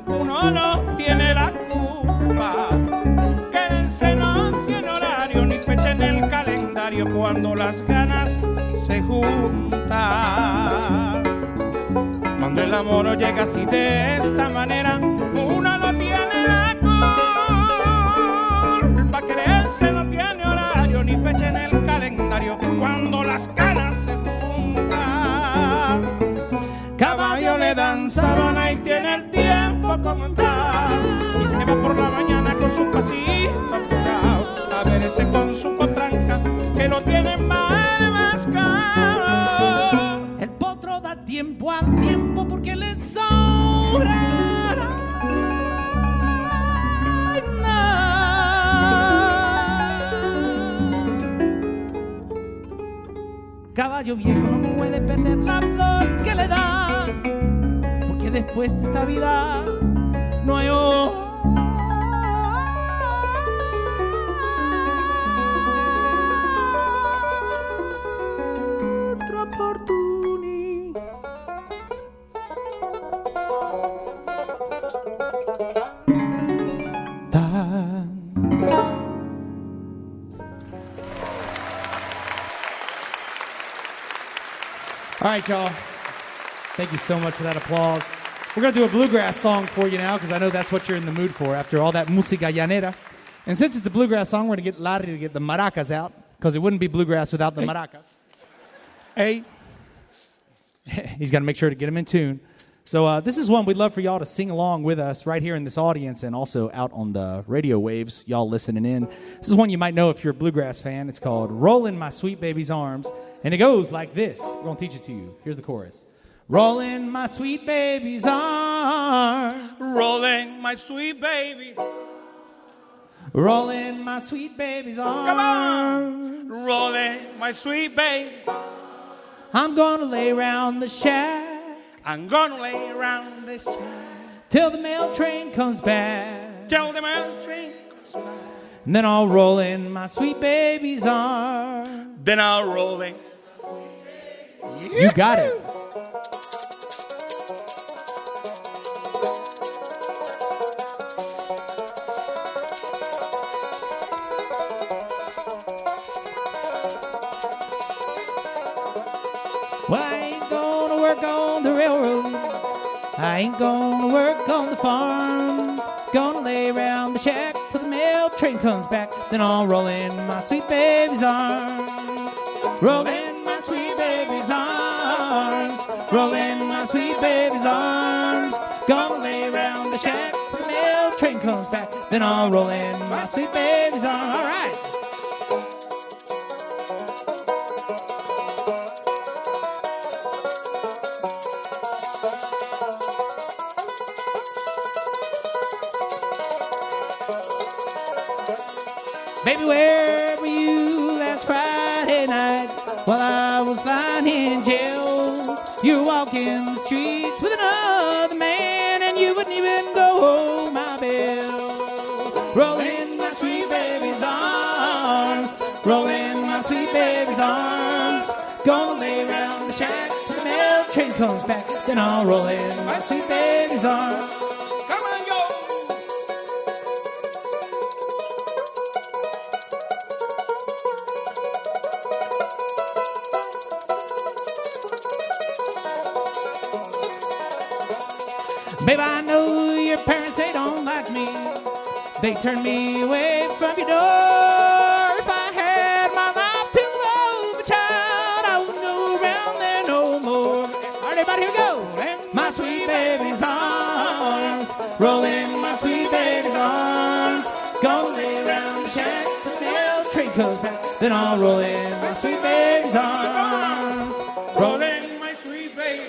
Uno no tiene la culpa, quererse no tiene horario ni fecha en el calendario cuando las ganas se juntan. Cuando el amor llega así de esta manera, uno no tiene la culpa, quererse no tiene horario ni fecha en el calendario cuando las ganas se juntan. Caballo le dan sabana y tiene el tiempo como andar, y se va por la mañana con su pasito apurado a verse con su cotranca que lo tiene mal mascado. El potro da tiempo al tiempo porque le sobra. Caballo viejo no puede perder la flor que le da, porque después de esta vida no hay otra. All right, y'all. Thank you so much for that applause. We're going to do a bluegrass song for you now because I know that's what you're in the mood for after all that música llanera. And since it's a bluegrass song, we're going to get Larry to get the maracas out because it wouldn't be bluegrass without the maracas. Hey. He's got to make sure to get them in tune. So this is one we'd love for y'all to sing along with us right here in this audience and also out on the radio waves, y'all listening in. This is one you might know if you're a bluegrass fan. It's called Rollin' My Sweet Baby's Arms, and it goes like this. We're going to teach it to you. Here's the chorus. Rollin' my sweet baby's arms. Rolling my sweet baby. Rollin' my sweet baby's arms. Come on. Rolling my sweet baby. I'm going to lay round the shack. I'm gonna lay around this side till the mail train comes back. till the mail train comes by. And then I'll roll in my sweet baby's arms. Then I'll roll in. You got it. Well, I ain't gonna work on the railroad. I ain't gonna work on the farm. Gonna lay around the shack till the mail train comes back. Then I'll roll in my sweet baby's arms. Roll in my sweet baby's arms. Roll in my sweet baby's arms. Gonna lay around the shack till the mail train comes back. Then I'll roll in my sweet baby's arms. All right. Baby, where were you last Friday night while I was lying in jail? You were walking the streets with another man and you wouldn't even go hold my bell. Roll in my sweet baby's arms. Roll in my sweet baby's arms. Gonna lay around the shack till the mail train comes back. Then I'll roll in my sweet baby's arms. Babe, I know your parents, they don't like me. They turned me away from your door. If I had my life to love a child, I wouldn't go around there no more. All right, everybody, here we go. My sweet baby's arms. Roll in my sweet baby's arms. Gonna lay around the shack till the mail train comes back. Then I'll roll in my sweet baby's arms. Roll in my sweet baby.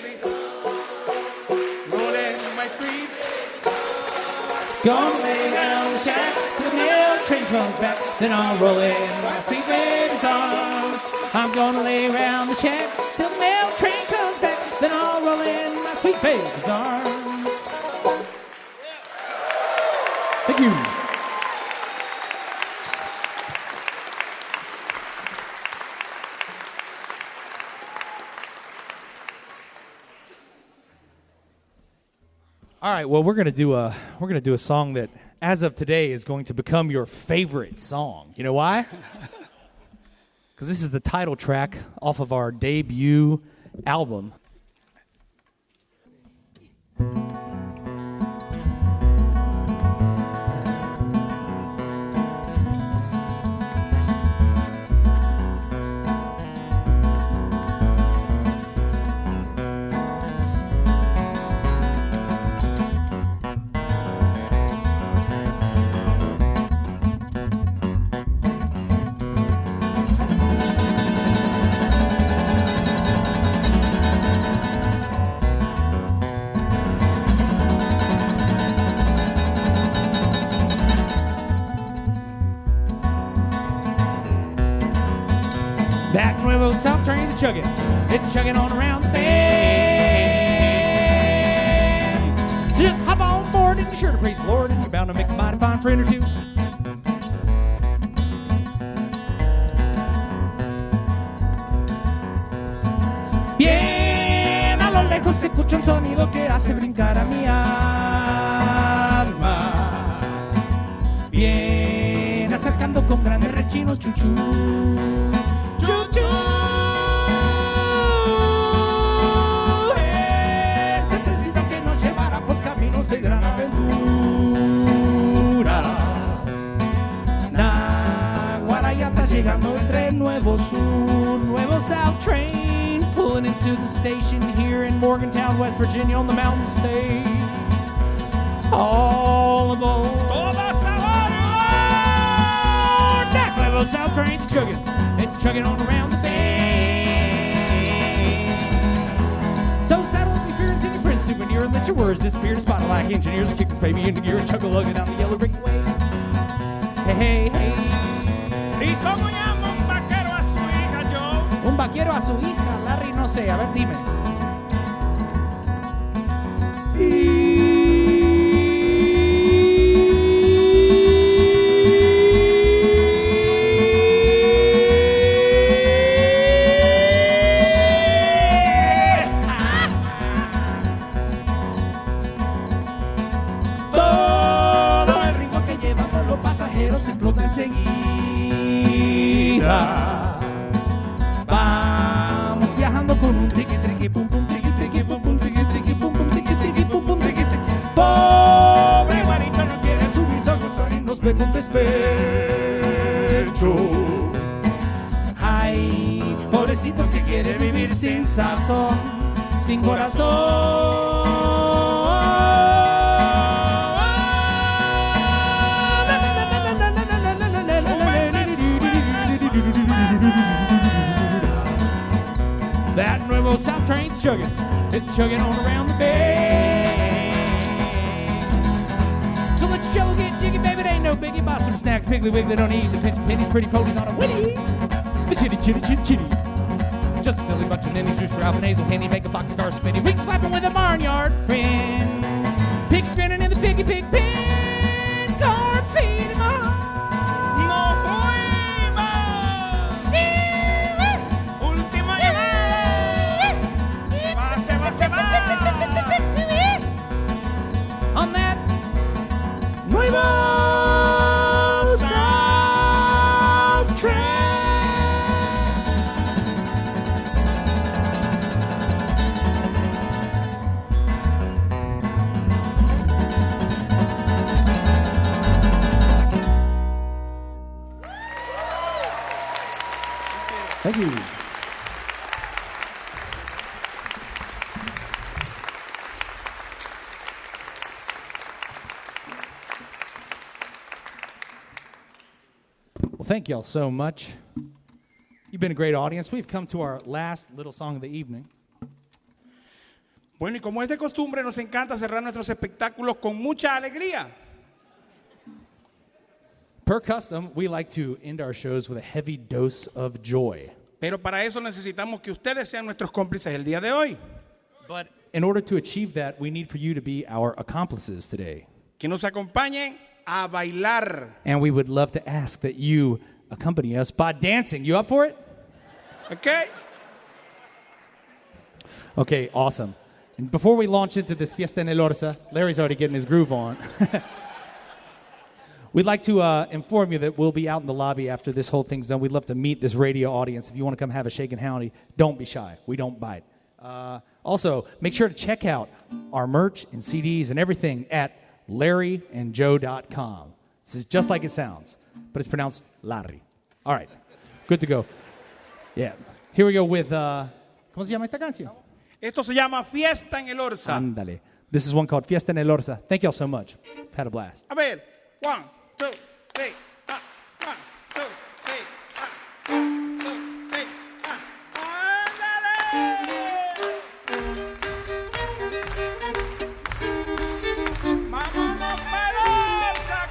Gonna lay down the shack till the mail train comes back. Then I'll roll in my sweet baby's arms. I'm gonna lay around the shack till the mail train comes back. Then I'll roll in my sweet baby's arms. Thank you. All right, well, we're gonna do a song that, as of today, is going to become your favorite song. You know why? Because this is the title track off of our debut album. Back when the South train's chugging, it's chugging on around the bend. So just hop on board and you're sure to praise the Lord, and you're bound to make a mighty fine friend or two. Bien, a lo lejos se escucha un sonido que hace brincar a mi alma. Bien, acercando con grandes rechinos, chuchú. Chuchú. nuevos, un nuevo South train pulling into the station here in Morgantown, West Virginia on the Mountain State. All aboard. Todas a bordo. That nuevo South train's chugging. It's chugging on around the bend. So saddle up your fear and send your friends souvenir and let your words disappear to spot like engineers. Kick this baby into gear and chug a lugging down the yellow brick way. Hey, hey, hey. ¿Y cómo llama un vaquero a su hija, Joe? Un vaquero a su hija, Larry, no sé, a ver, dime. Todo el ritmo que llevan los pasajeros explota enseguida. Vamos viajando con un triqui triqui pum pum triqui triqui pum pum triqui triqui pum pum triqui triqui pum pum triqui triqui. Pobre guarito no quiere subirse a gozar y nos ve con despecho. Ay, pobrecito que quiere vivir sin sazón, sin corazón. That nuevo South train's chugging. It's chugging on around the bend. So let your jello get jiggy, baby. It ain't no biggie. Buy some snacks, Piggly Wiggly don't eat. The pinch pennies, pretty ponies on a whinny. The chitty chitty chitty chitty. Just a silly bunch of ninnies, Rooster Ralph and Hazel Penny, make a fox scar spinny. Wings flapping with the barnyard friends. Pig grinning in the piggy pig pen. Corn feeding my ¡No fuimos! sí. ¡Última llamada! ¡Se va, se va, se va! On that nuevo South train. Thank you. Well, thank y'all so much. You've been a great audience. We've come to our last little song of the evening. Bueno, y como es de costumbre, nos encanta cerrar nuestros espectáculos con mucha alegría. Per custom, we like to end our shows with a heavy dose of joy. Pero para eso necesitamos que ustedes sean nuestros cómplices el día de hoy. But in order to achieve that, we need for you to be our accomplices today. Que nos acompañen a bailar. And we would love to ask that you accompany us by dancing. You up for it? ¿Ok? Okay, awesome. And before we launch into this Fiesta en el Orza, Larry's already getting his groove on. We'd like to inform you that we'll be out in the lobby after this whole thing's done. We'd love to meet this radio audience. If you want to come have a shake and howdy, don't be shy. We don't bite. Also, make sure to check out our merch and CDs and everything at larryandjoe.com. This is just like it sounds, but it's pronounced Larry. All right, good to go. Yeah, here we go with, ¿cómo se llama esta canción? Esto se llama Fiesta en el Orza. Ándale. This is one called Fiesta en el Orza. Thank you all so much. We've had a blast. A ver, 1, 2, 3, 1, 2, 3, 1, 2, 3, ¡ándale! ¡Vámonos para el Orza,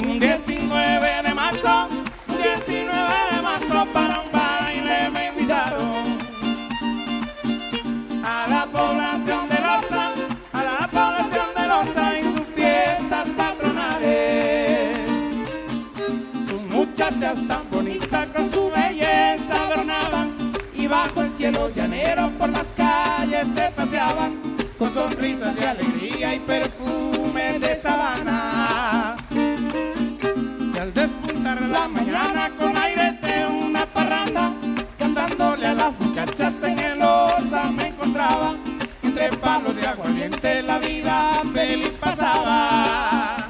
Un 19 de marzo para un baile me invitaron a la población de Loza, y sus fiestas patronales. Sus muchachas tan bonitas con su belleza adornaban y bajo el cielo llanero por las calles se paseaban. con sonrisas de alegría y perfume de sabana. Y al despuntar la mañana con aire de una parranda, cantándole a las muchachas en el Osa me encontraba. Entre palos de aguardiente la vida feliz pasaba.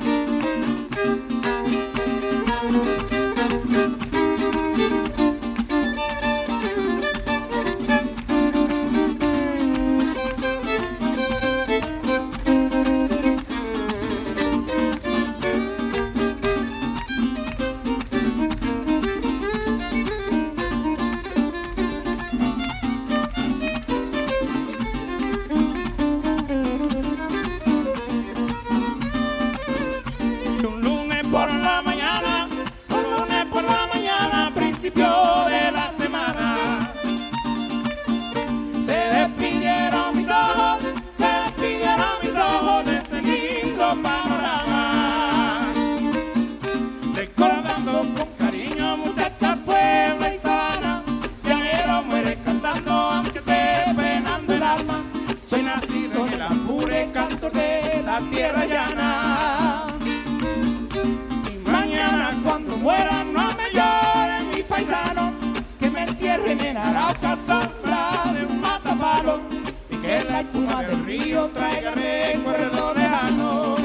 De la semana se despidieron mis ojos de ese lindo panorama, recordando con cariño muchachas, Puebla y Sabana. Llanero muere cantando aunque esté penando el alma. Soy nacido en el apure cantor de la tierra llana, y mañana cuando muera no me lloren mis paisanos, que me entierren en Arauca, sombra de un matapalo, y que la espuma del río traiga recuerdo lejano.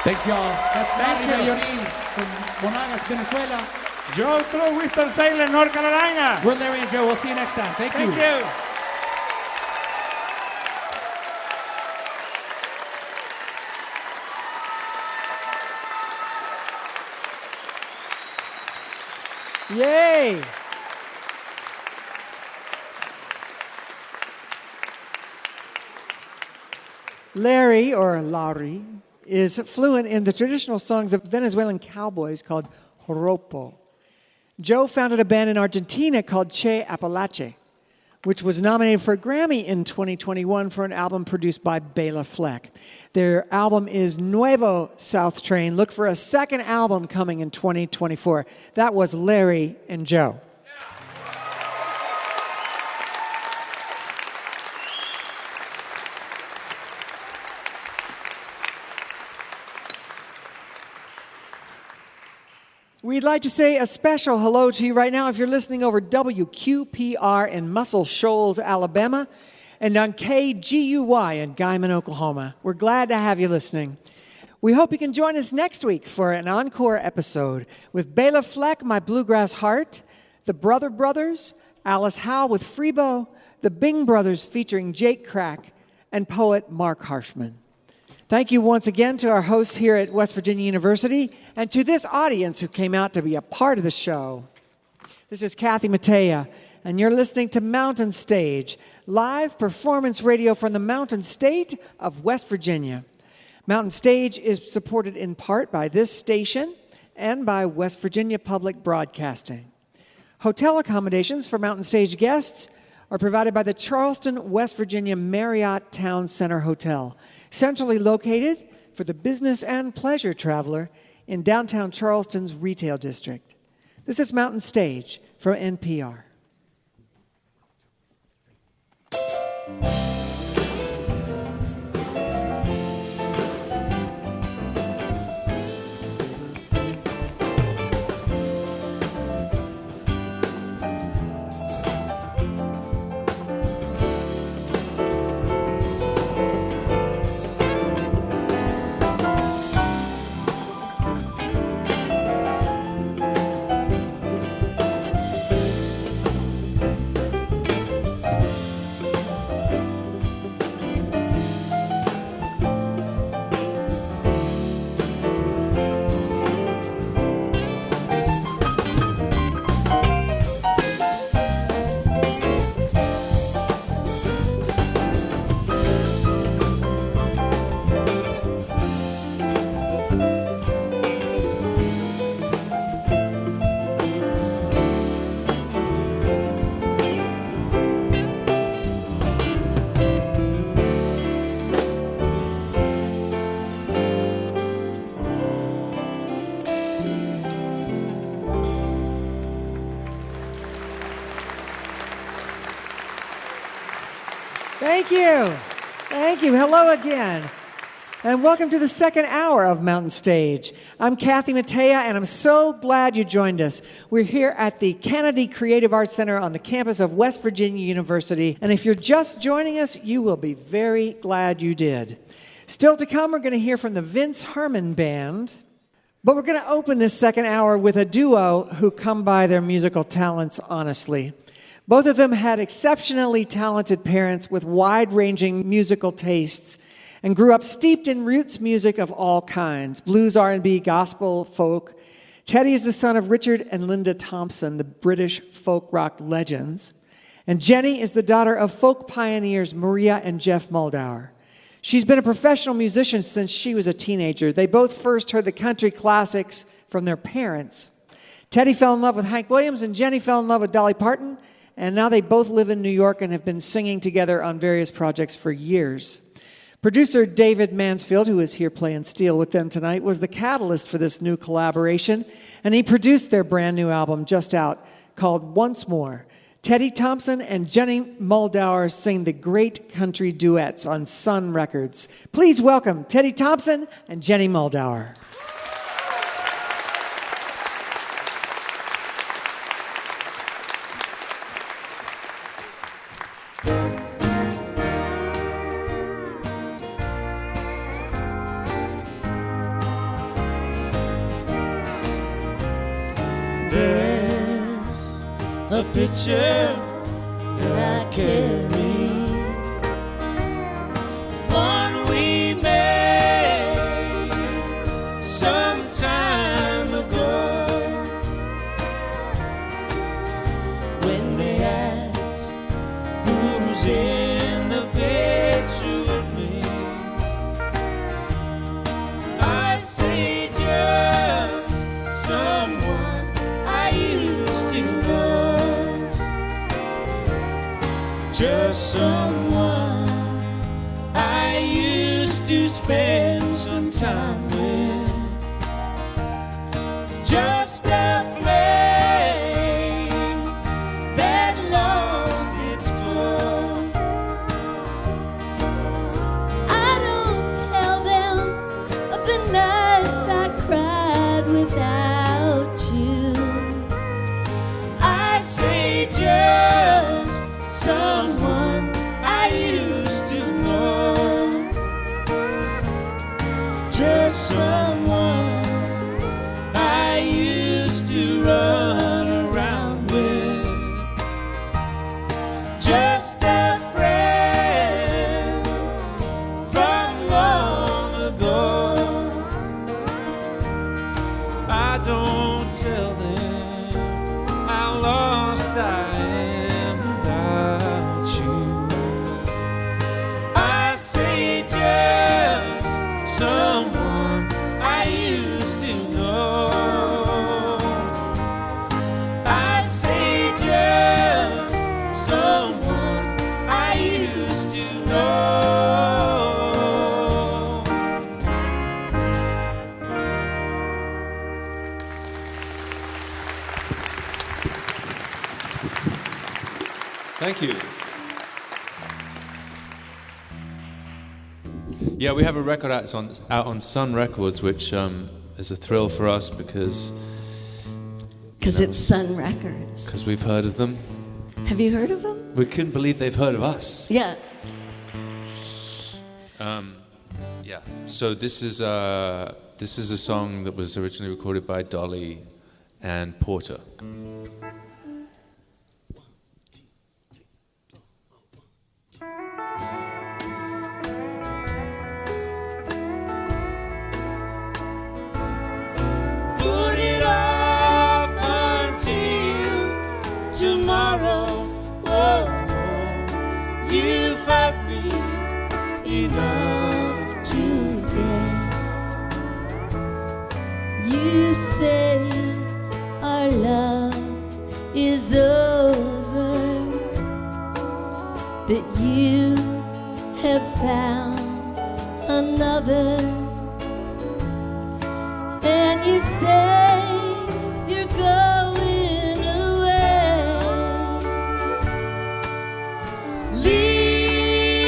Thanks, y'all. That's Larry Bayorin from Monagas, Venezuela. Joe through Winston-Salem, North Carolina. We're Larry and Joe. We'll see you next time. Thank you. Thank you. Yay! Larry, or Larry, is fluent in the traditional songs of Venezuelan cowboys called joropo. Joe founded a band in Argentina called Che Apalache, which was nominated for a Grammy in 2021 for an album produced by Bela Fleck. Their album is Nuevo South Train. Look for a second album coming in 2024. That was Larry and Joe. We'd like to say a special hello to you right now if you're listening over WQPR in Muscle Shoals, Alabama, and on KGUY in Guyman, Oklahoma. We're glad to have you listening. We hope you can join us next week for an encore episode with Bela Fleck, My Bluegrass Heart, the Brother Brothers, Alice Howe with Freebo, the Bing Brothers featuring Jake Crack, and poet Mark Harshman. Thank you once again to our hosts here at West Virginia University and to this audience who came out to be a part of the show. This is Kathy Mattea, and you're listening to Mountain Stage, live performance radio from the Mountain State of West Virginia. Mountain Stage is supported in part by this station and by West Virginia Public Broadcasting. Hotel accommodations for Mountain Stage guests are provided by the Charleston, West Virginia Marriott Town Center Hotel, centrally located for the business and pleasure traveler in downtown Charleston's retail district. This is Mountain Stage from NPR. Thank you. Thank you. Hello again. And welcome to the second hour of Mountain Stage. I'm Kathy Mattea, and I'm so glad you joined us. We're here at the Canady Creative Arts Center on the campus of West Virginia University. And if you're just joining us, you will be very glad you did. Still to come, we're going to hear from the Vince Herman Band. But we're going to open this second hour with a duo who come by their musical talents honestly. Both of them had exceptionally talented parents with wide-ranging musical tastes and grew up steeped in roots music of all kinds, blues, R&B, gospel, folk. Teddy is the son of Richard and Linda Thompson, the British folk rock legends. And Jenni is the daughter of folk pioneers Maria and Jeff Muldaur. She's been a professional musician since she was a teenager. They both first heard the country classics from their parents. Teddy fell in love with Hank Williams, and Jenni fell in love with Dolly Parton, and now they both live in New York and have been singing together on various projects for years. Producer David Mansfield, who is here playing steel with them tonight, was the catalyst for this new collaboration, and he produced their brand new album just out called Once More. Teddy Thompson and Jenni Muldaur sing the great country duets on Sun Records. Please welcome Teddy Thompson and Jenni Muldaur. A picture that I carry, one we made some time ago. When they ask who's in the picture with me, I say just someone I used to know. Just someone I used to spend some time with. Just a flame that lost its glow. I don't tell them of the nights I cried without you. I say just someone I used to know. Just someone I used to run around with. Just a friend from long ago. I don't tell them how lost I am without you. I say just someone I used to know. I say just someone I used to know. Thank you. Yeah, we have a record out on Sun Records, which is a thrill for us because it's Sun Records. because we've heard of them. Have you heard of them? We couldn't believe they've heard of us. Yeah. Yeah. So this is a song that was originally recorded by Dolly and Porter. Put it off until tomorrow. Whoa, you've hurt me enough today. You say our love is over, that you have found another, and you say you're going away. Leave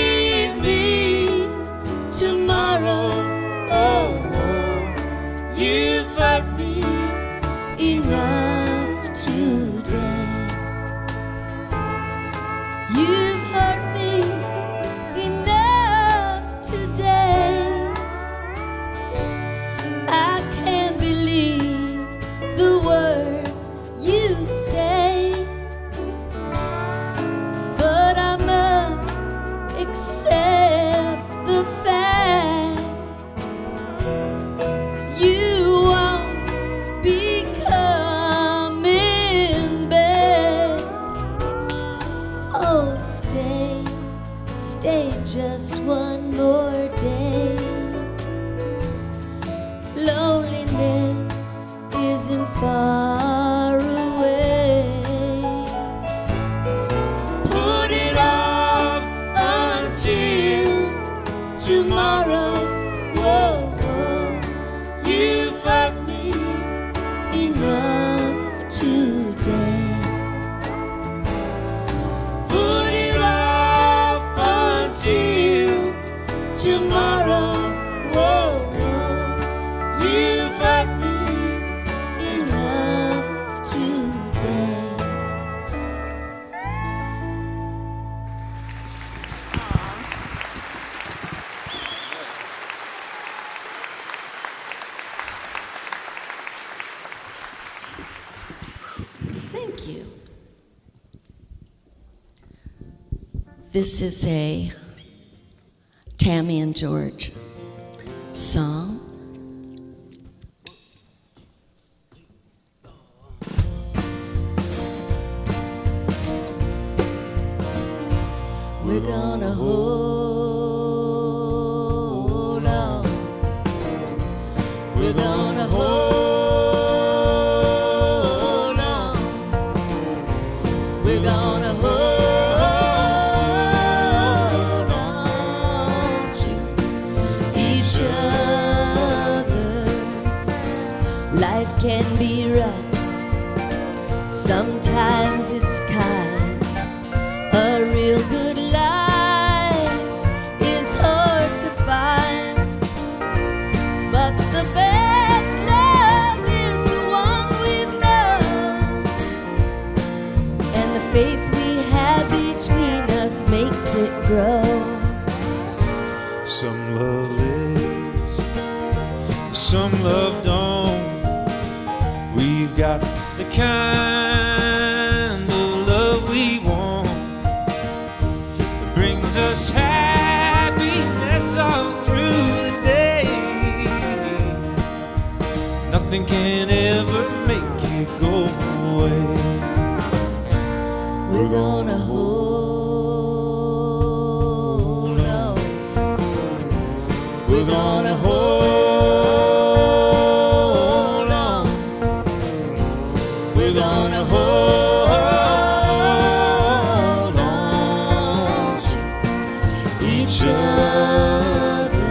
break you. This is a Tammy and George song. We're gonna hold on. We're gonna hold on. We're gonna hold on to each other. Life can be rough. Sometimes it's kind. A real good life is hard to find, but the best love is the one we've known, and the faith we have between us makes it grow. Some love lives, some love don't. We've got the kind of love we want. Brings us happiness all through the day. Nothing can ever make you go away. We're gonna hold on. We're gonna hold on. We're gonna hold on to each other.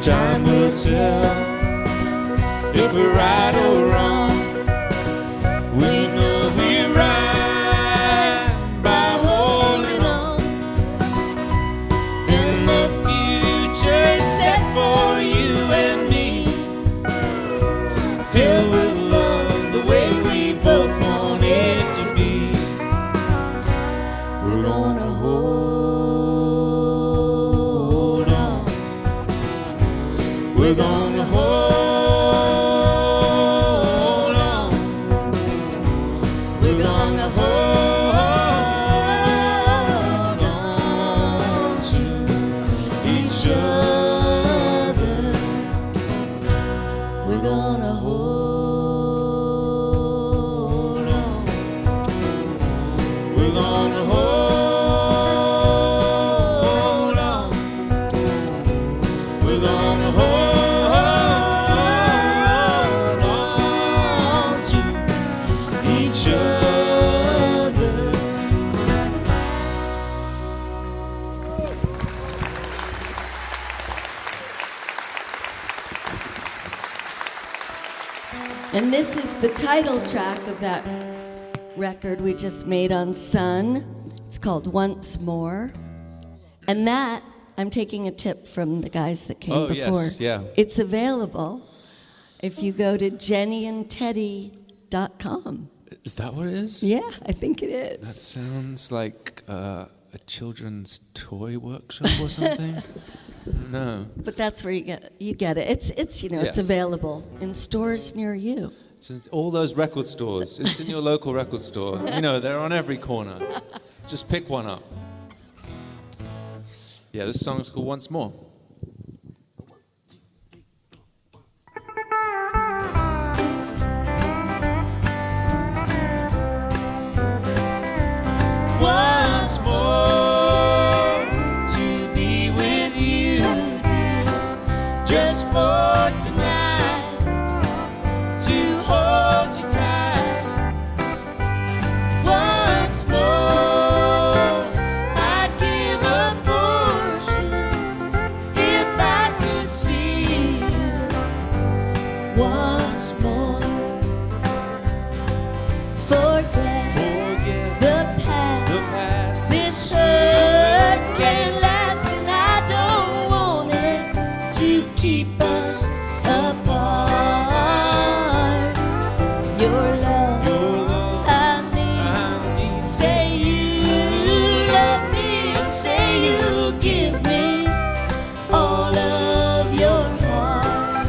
Time will tell if we're right or wrong. We know we're right by holding on. And the future is set for you and me, filled with love the way we both want it to be. We're gonna hold on. We're gonna hold on. We're gonna hold on to each other. We're gonna hold on. We're gonna hold on. We're gonna hold on to each other. And this is the title track of that record we just made on Sun. It's called Once More. And that, I'm taking a tip from the guys that came Oh, before. yes, yeah. It's available if you go to jennyandteddy.com. Is that what it is? Yeah, I think it is. That sounds like a children's toy workshop or something. No. But that's where you get it. It's Yeah. it's available in stores near you. It's in all those record stores. It's in your local record store. You know, they're on every corner. Just pick one up. Yeah, this song is called Once More. Once more to be with you, dear, just for tonight, to hold you tight. Once more, I'd give a fortune if I could see you once more. Forget the past. This hurt can't last, and I don't want it to keep us apart. Your love, I need. Say you love me, and say you'll give me all of your heart.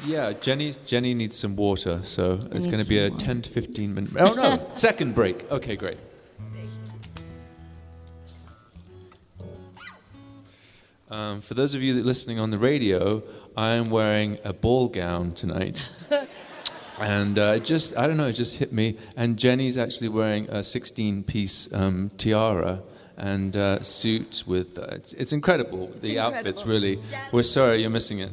Yeah, Jenny needs some water, so it's going to be a 10 to 15 minute. Oh no, second break. Okay, great. For those of you that are listening on the radio, I am wearing a ball gown tonight. And I don't know, it just hit me. And Jenny's actually wearing a 16-piece tiara and suit with... it's incredible, the outfits, really. We're sorry you're missing it.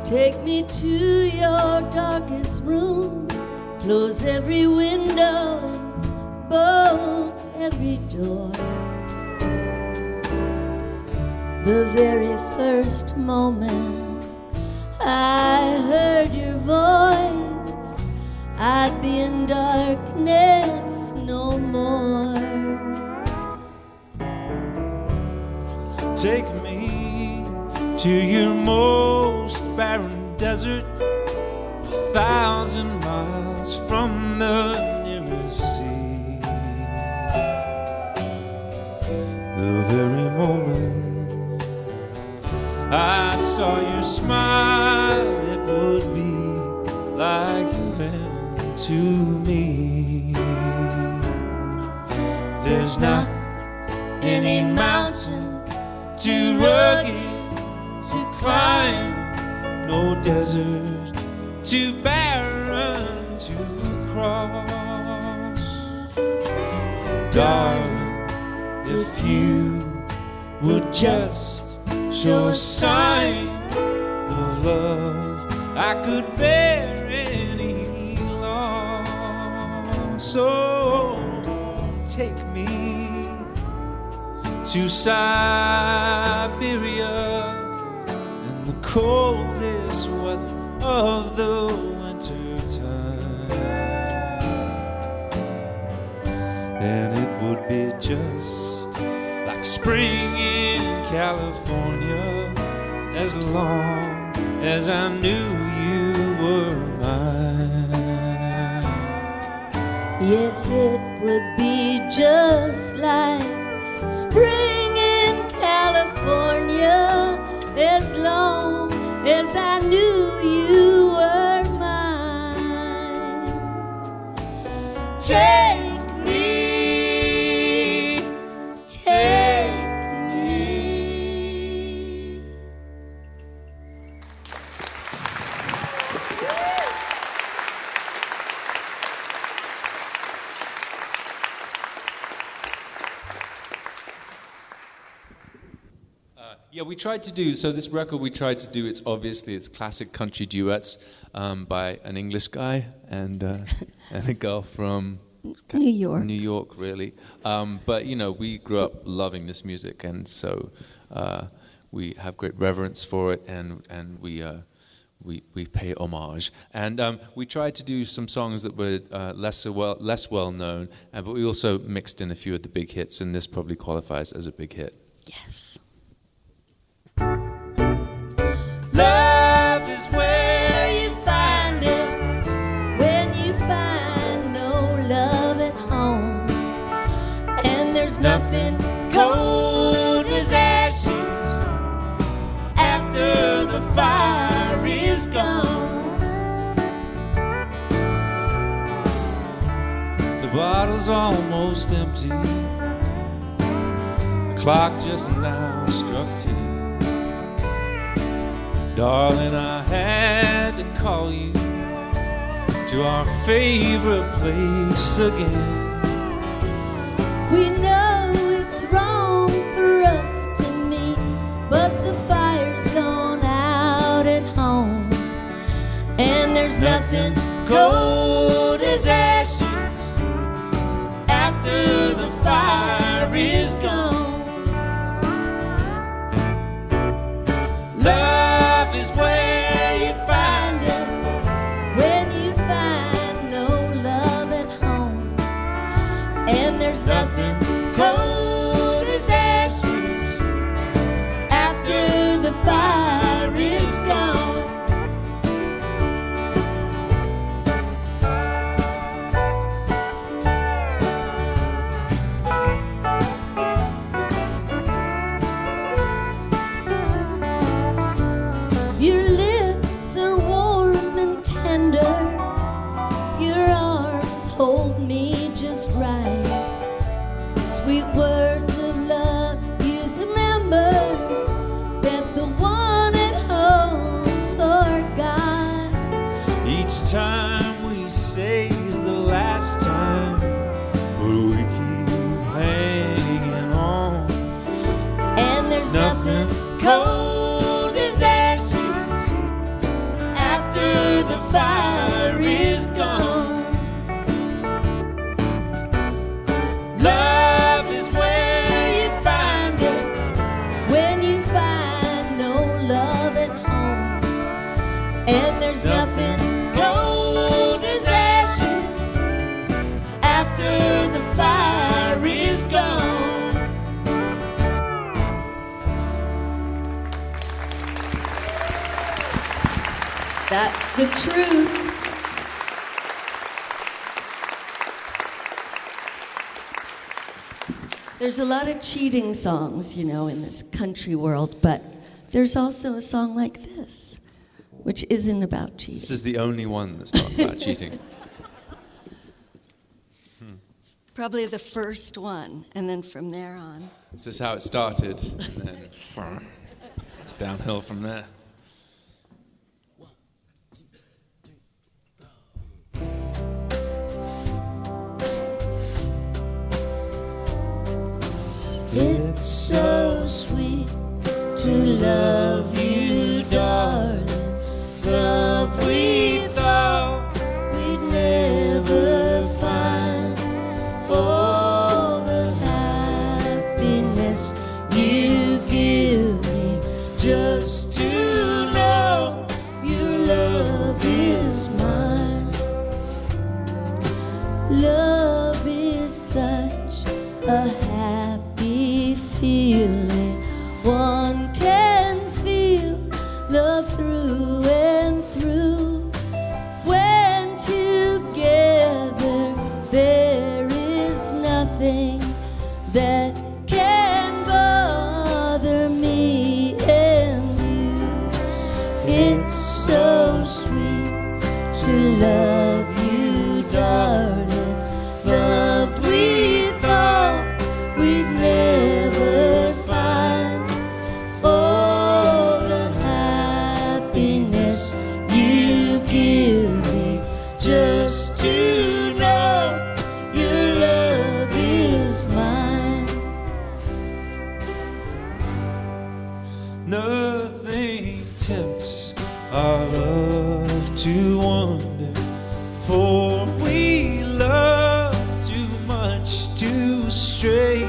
Take me to your darkest room. Close every window, bolt every door. The very first moment I heard your voice, I'd be in darkness no more. Take me to your most barren desert, 1,000 miles from the nearest sea. The very moment I saw your smile, it would be like heaven to me. There's not any mountain too rugged to climb, no desert too barren to cross. Darling, if you would just show a sign of love, I could bear any loss. So take me to Siberia in the coldest weather of the winter time, and it would be just like spring in California, as long as I knew you were mine. Yes, it would be just like spring in California, as long as I knew you were mine. Take me, take me. Yeah, we tried to do, so this record we tried to do, it's classic country duets by an English guy and a girl from New York. New York, really. But, you know, we grew up loving this music, and so we have great reverence for it, and we pay homage. And we tried to do some songs that were less well known, but we also mixed in a few of the big hits, and this probably qualifies as a big hit. Yes. Love is where you Find it when you find no love at home, and there's nothing cold as ashes after the fire is gone. The bottle's almost empty, the clock just now struck 10. Darling, I had to call you to our favorite place again. We know it's wrong for us to meet, but the fire's gone out at home, and there's nothing Cold as ashes after the fire is gone. Love is where you find it when you find no love at home, and there's nothing cold as ashes after the fire is gone. right. Sweet words of love, you remember that the one at home forgot. Each time we say is the last time, but we keep hanging on. And there's nothing cold as ashes after the fire is gone. Love is where you find it when you find no love at home. And there's nothing cold as ashes after the fire is gone. That's the truth. There's a lot of cheating songs, you know, in this country world, but there's also a song like this, which isn't about cheating. This is the only one that's not about cheating. Probably the first one, and then from there on. This is how it started, and then it's downhill from there. It's so sweet to love you, darling. Love we thought we'd never find. Oh, the happiness you give me just to know your love is mine. Love is such a happy feeling. One can feel love through and through. When together there is nothing that can bother me and you. It's so sweet to love you, darling. Love we thought we'd never find. Oh, the happiness you give me just to know your love is mine. Nothing tempts our love to wander, for we love too much to stray.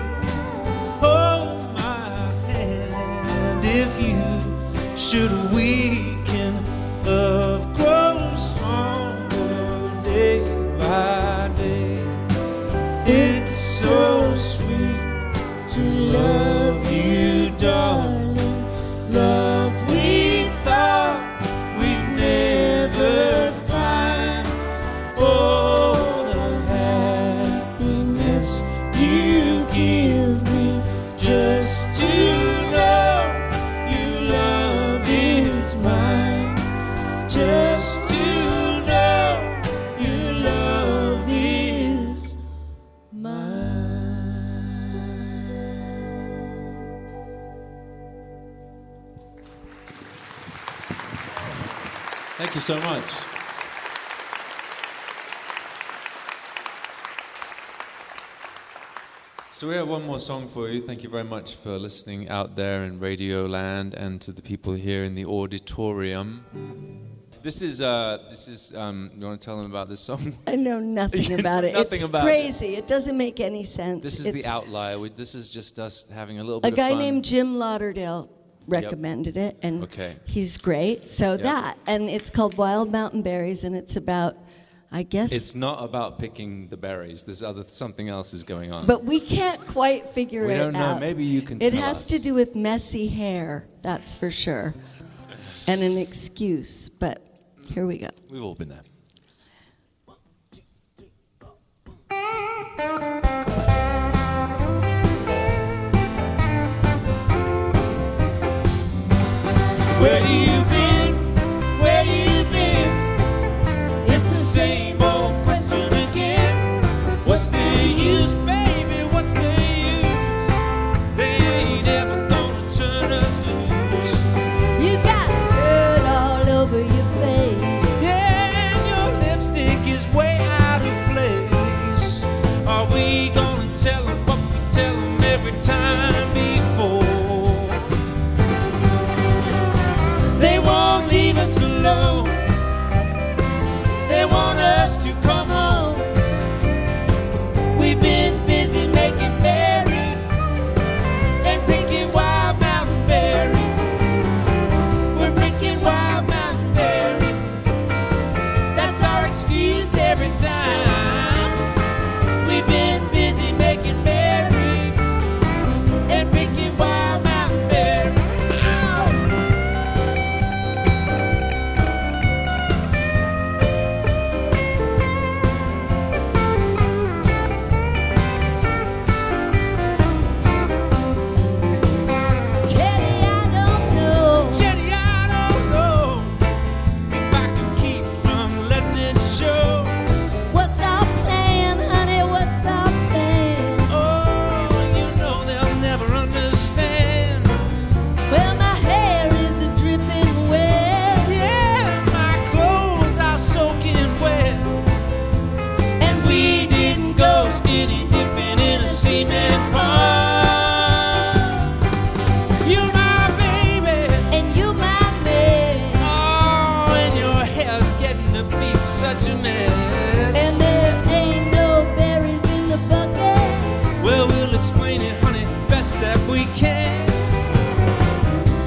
Hold my hand if you should weaken. Love grows stronger day by day. It's so sweet to love you, darling. Love we thought we'd never find. Oh, the happiness you give me just to know your love is mine. Just to know your love is mine. Thank you so much. So we have one more song for you. Thank you very much for listening out there in Radio Land and to the people here in the auditorium. This is you want to tell them about this song? I know nothing about it. Nothing it's about crazy. It doesn't make any sense. This is It's the outlier. This is just us having a little a bit of guy fun. named Jim Lauderdale recommended it, and Okay. he's great. So that, and it's called Wild Mountain Berries, and it's about, I guess. It's not about picking the berries. There's something else is going on. But we can't quite figure We it don't know. out. Maybe you can It tell has us. to do with messy hair, that's for sure, and an excuse. But here we go. We've all been there. Where you been? Where you been? It's the same old question again. What's the use? Are we gonna tell them what we tell them every time before? They won't leave us alone. They want us to come home. We've been busy making merry and picking wild mountain berries. We're picking wild mountain berries. That's our excuse every time. We've been busy making merry and picking wild mountain berries. Teddy, I don't know. Jenny, I don't know if I can keep from letting it show. What's our plan, honey? What's our plan? Oh, you know they'll never understand. Well, my hair is a dripping wet, Yeah, my clothes are soaking wet, and we didn't go skinny dipping in a cement pond. You're my baby, and you my man. oh, and your hair's getting to be such a mess. And there ain't no berries in the bucket. Well, we'll explain it, honey, best that we can.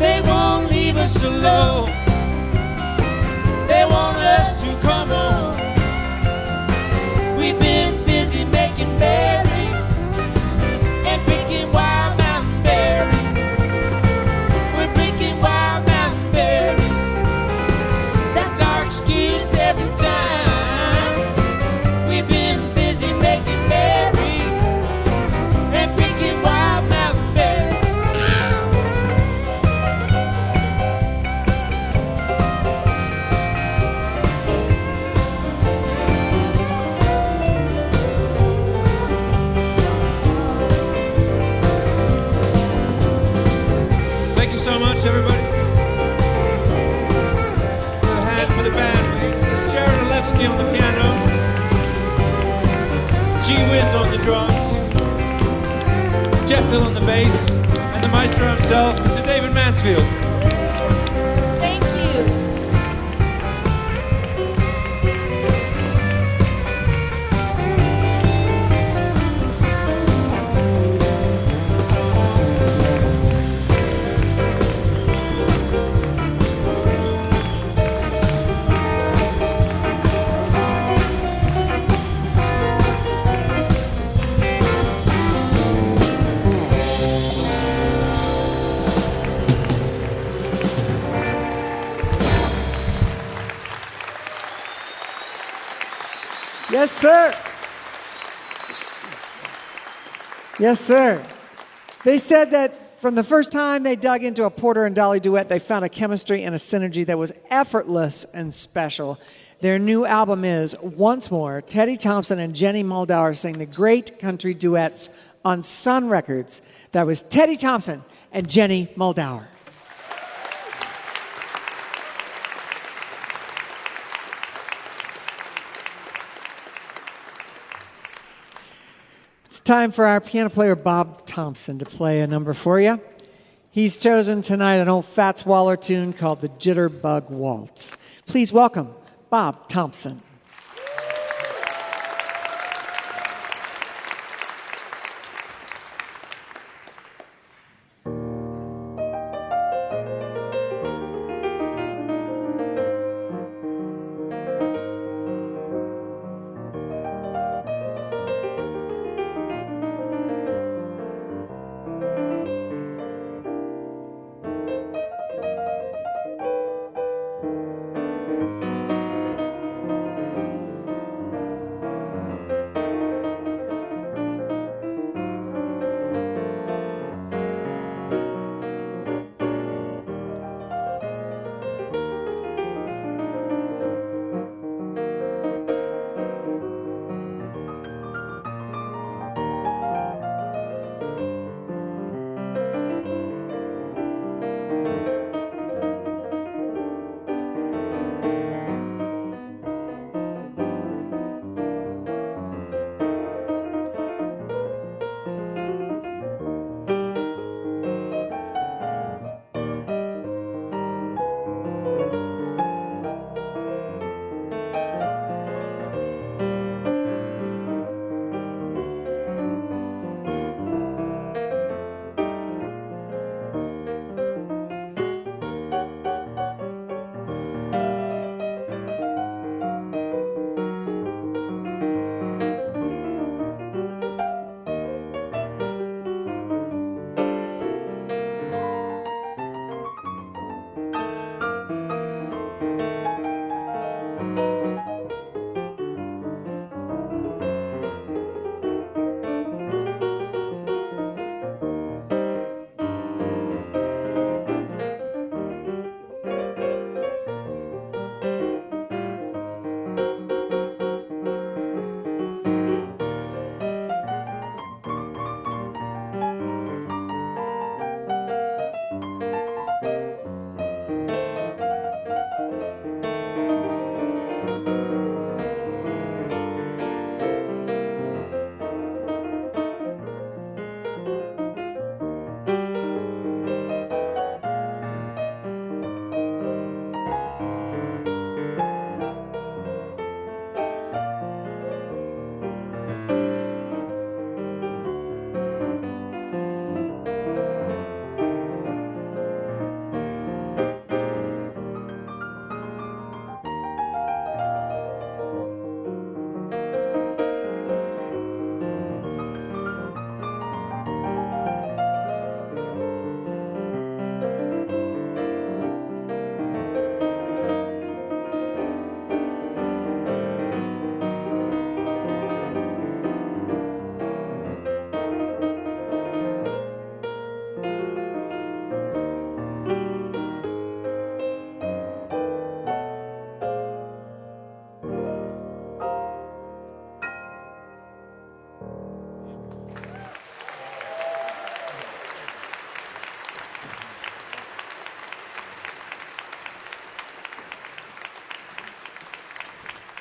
They won't leave us alone. They want us to come home. We've been busy making berry and picking wild mountain berries. We're picking wild mountain berries. That's our excuse every time. We've been busy making berry and picking wild mountain berries. Thank you so much, everybody. Put a hand for the band, please. It's Jared Alevsky on the piano, G Wiz on the drums, Jeff Hill on the bass, and the maestro himself, Mr. David Mansfield. Thank you. Yes, sir. Yes, sir. They said that from the first time they dug into a Porter and Dolly duet, they found a chemistry and a synergy that was effortless and special. Their new album is, once more, Teddy Thompson and Jenni Muldaur sing the great country duets on Sun Records. That was Teddy Thompson and Jenni Muldaur. It's time for our piano player, Bob Thompson, to play a number for you. He's chosen tonight an old Fats Waller tune called the Jitterbug Waltz. Please welcome Bob Thompson.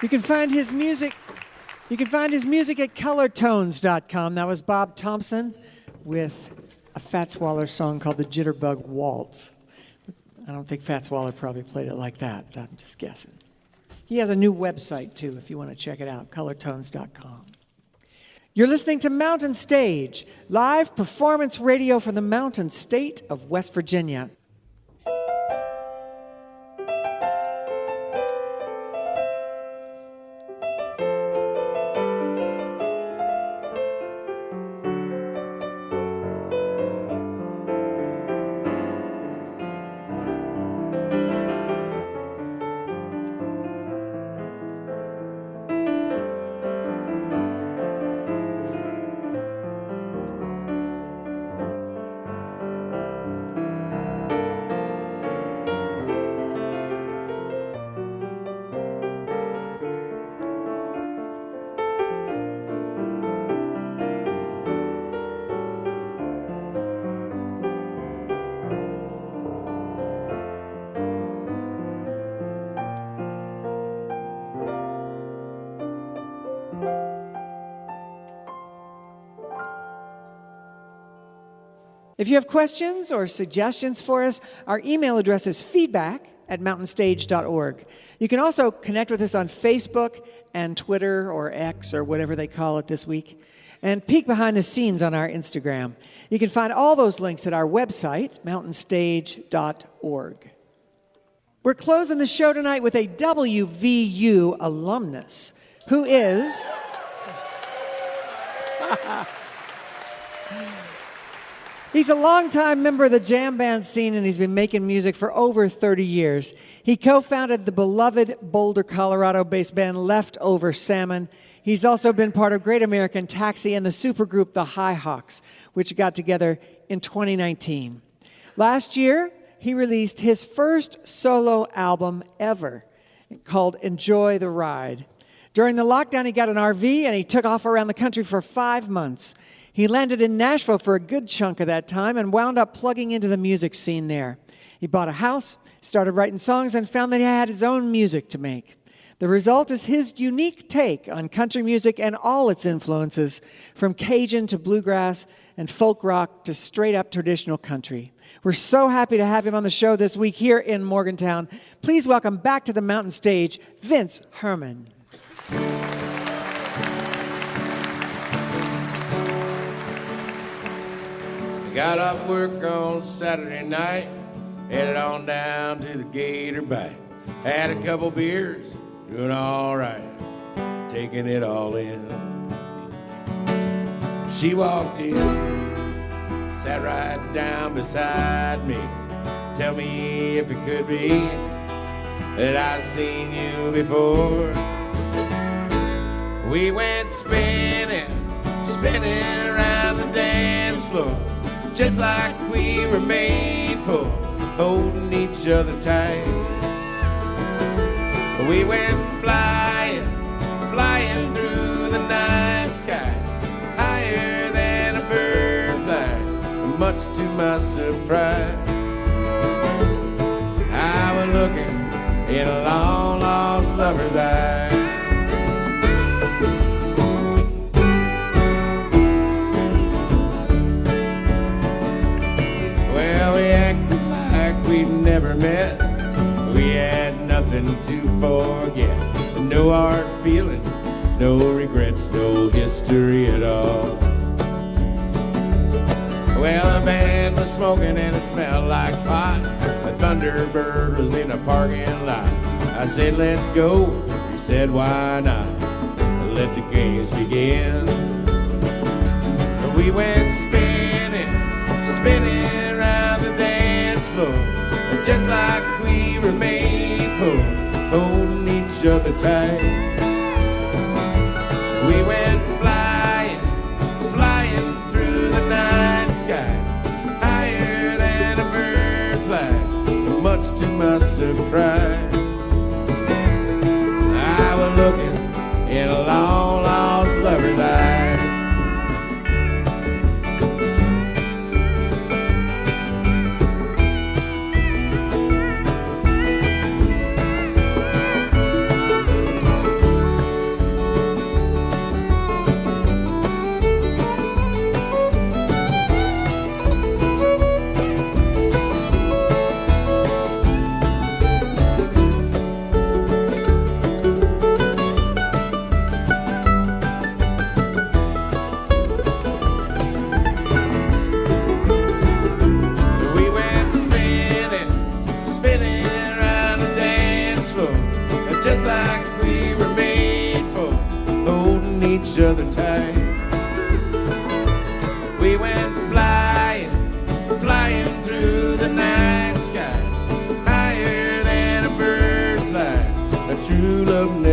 You can find his music at colortones.com. That was Bob Thompson with a Fats Waller song called the Jitterbug Waltz. I don't think Fats Waller probably played it like that. I'm just guessing. He has a new website, too, if you want to check it out, colortones.com. You're listening to Mountain Stage, live performance radio from the Mountain State of West Virginia. If you have questions or suggestions for us, our email address is feedback@mountainstage.org. You can also connect with us on Facebook and Twitter or X or whatever they call it this week, and peek behind the scenes on our Instagram. You can find all those links at our website, mountainstage.org. We're closing the show tonight with a WVU alumnus who is... He's a longtime member of the jam band scene, and he's been making music for over 30 years. He co-founded the beloved Boulder, Colorado-based band Leftover Salmon. He's also been part of Great American Taxi and the supergroup The High Hawks, which got together in 2019. Last year, he released his first solo album ever, called Enjoy the Ride. During the lockdown, he got an RV, and he took off around the country for 5 months. He landed in Nashville for a good chunk of that time and wound up plugging into the music scene there. He bought a house, started writing songs, and found that he had his own music to make. The result is his unique take on country music and all its influences, from Cajun to bluegrass and folk rock to straight-up traditional country. We're so happy to have him on the show this week here in Morgantown. Please welcome back to the Mountain Stage, Vince Herman. Got off work on Saturday night, headed on down to the Gator Bite. Had a couple beers, doing all right, taking it all in. She walked in, sat right down beside me. Tell me if it could be that I've seen you before. We went spinning around the dance floor, just like we were made for, holding each other tight. We went flying through the night skies, higher than a bird flies, much to my surprise. I was looking in a long-lost lover's eyes. We'd never met, we had nothing to forget. No hard feelings, no regrets, no history at all. Well, the band was smoking and it smelled like pot. A Thunderbird was in a parking lot. I said, let's go. He said, why not? Let the games begin. We went spinning around the dance floor, just like we were made for, holding each other tight. We went flying through the night skies, higher than a bird flies, much to my surprise. I was looking in a long-lost lover's eyes.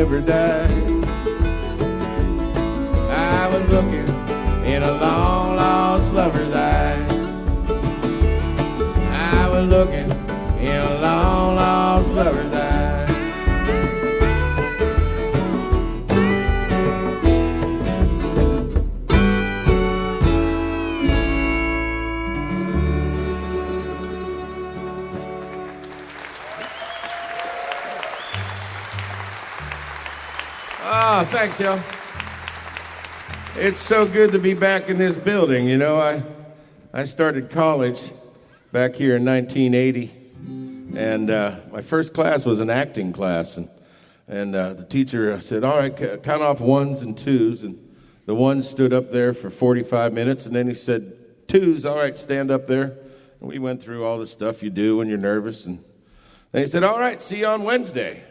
lover died. I was looking in a long lost lover's eyes. I was looking in a long lost lover's eyes. Ah, thanks, y'all. It's so good to be back in this building. You know, I started college back here in 1980, and my first class was an acting class, and the teacher said, all right, count off ones and twos, and the ones stood up there for 45 minutes, and then he said, twos, all right, stand up there. And we went through all the stuff you do when you're nervous, and then he said, all right, see you on Wednesday.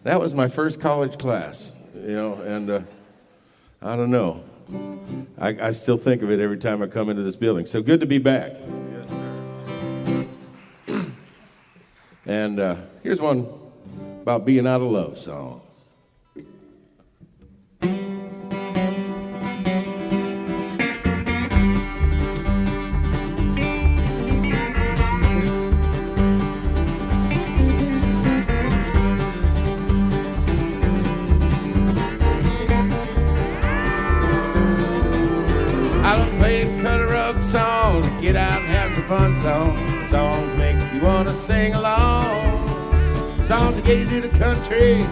That was my first college class, you know, and I don't know. I still think of it every time I come into this building. So good to be back. Yes, sir. And here's one about being out of love song. Songs, get out and have some fun songs. Songs make you want to sing along. Songs that get you to the country,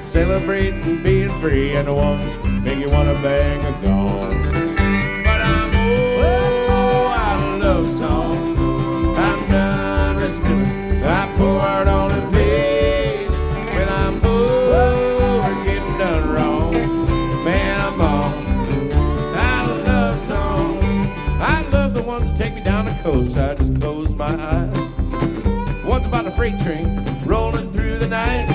celebrating being free, and the ones make you want to bang a gong. But I'm out of love songs. I'm done responding. I pour out on the page. When I'm over getting done wrong, man, I'm on. Take me down the coast, I just close my eyes. One's about a freight train rolling through the night.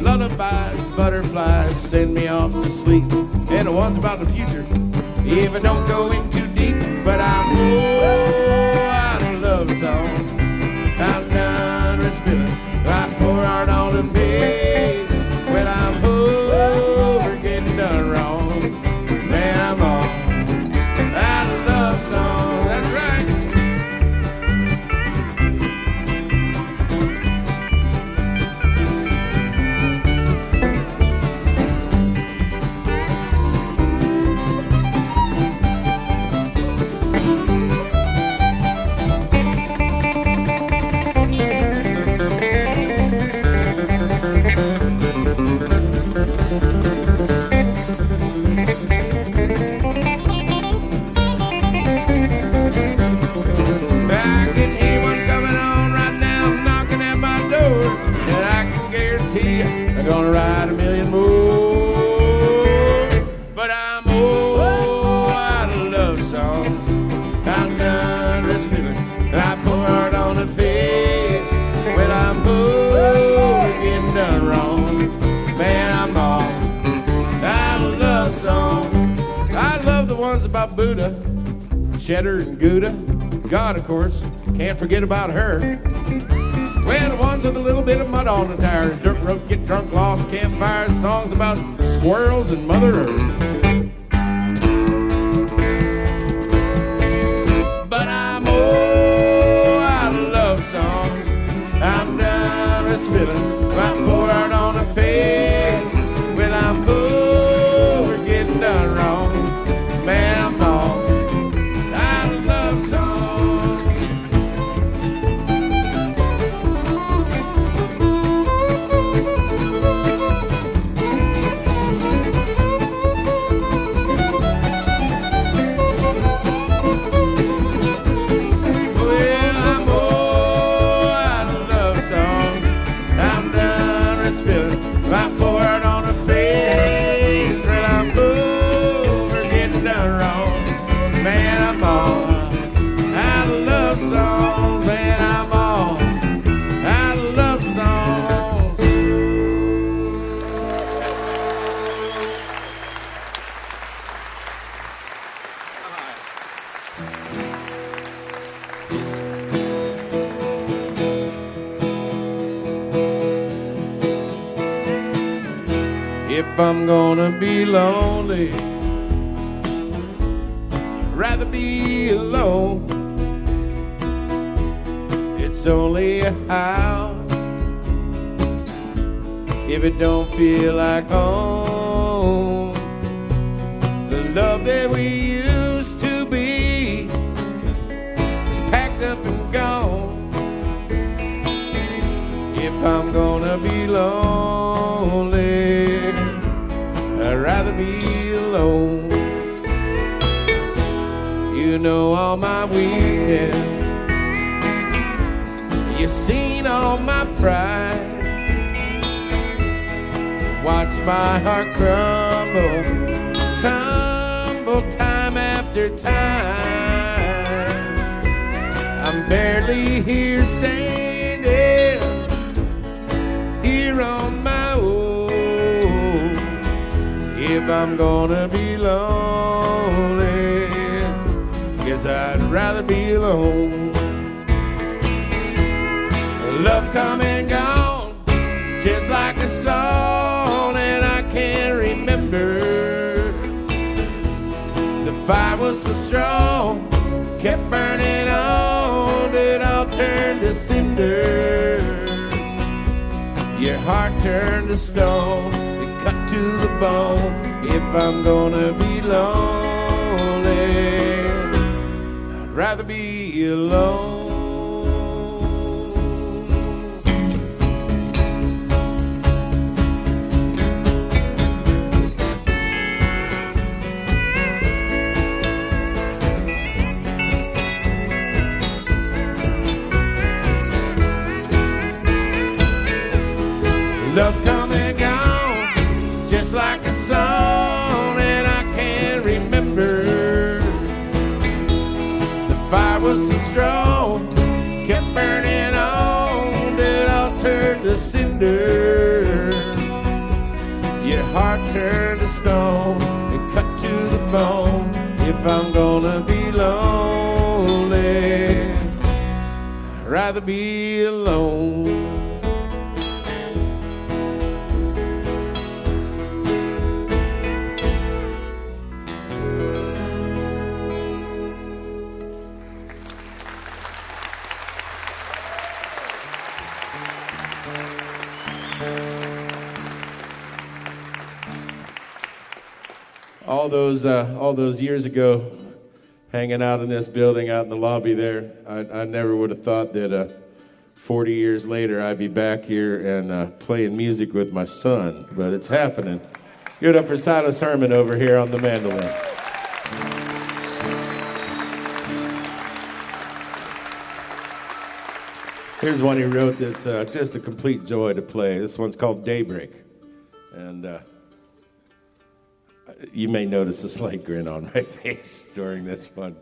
Lullabies, butterflies send me off to sleep. And the one's about the future, if I don't go in too deep. But I'm out of love songs. I'm done with spilling. I pour out on the page. When I'm over getting done wrong, man, I'm on out of love songs. That's right. Gonna write a million more, but I'm out of love songs. I'm done this feeling. I pour out on the page. When I'm getting done wrong, man, I'm all out of love songs. I love the ones about Buddha, Cheddar and Gouda. God, of course, can't forget about her. Well, the ones with a little bit of mud on the tires, dirt road, get drunk, lost, campfires, songs about squirrels and Mother Earth. But I'm out of love songs. I'm done with spilling. I pour out on a page. When I'm over getting done wrong, man, I'm all out of love songs. If I'm gonna be lonely, I'd rather be alone. It's only a house if it don't feel like home. The love that we used to be is packed up and gone. If I'm gonna be lonely, I'd rather be alone. You know all my weakness, you've seen all my pride. Watch my heart crumble, tumble time after time. I'm barely here standing here on my own. If I'm gonna be lonely, guess I'd rather be alone. Love come and gone, just like a song, and I can't remember. The fire was so strong, kept burning on, it all turned to cinders. Your heart turned to stone, it cut to the bone. If I'm gonna be lonely, I'd rather be alone. Love come and gone, just like a song, and I can't remember. The fire was so strong, kept burning on, it all turned to cinder. Your heart turned to stone, it cut to the bone. If I'm gonna be lonely, I'd rather be alone. All those years ago, hanging out in this building, out in the lobby there, I never would have thought that 40 years later I'd be back here and playing music with my son, but it's happening. Give it up for Silas Herman over here on the mandolin. Here's one he wrote that's just a complete joy to play. This one's called Daybreak, and you may notice a slight grin on my face during this one.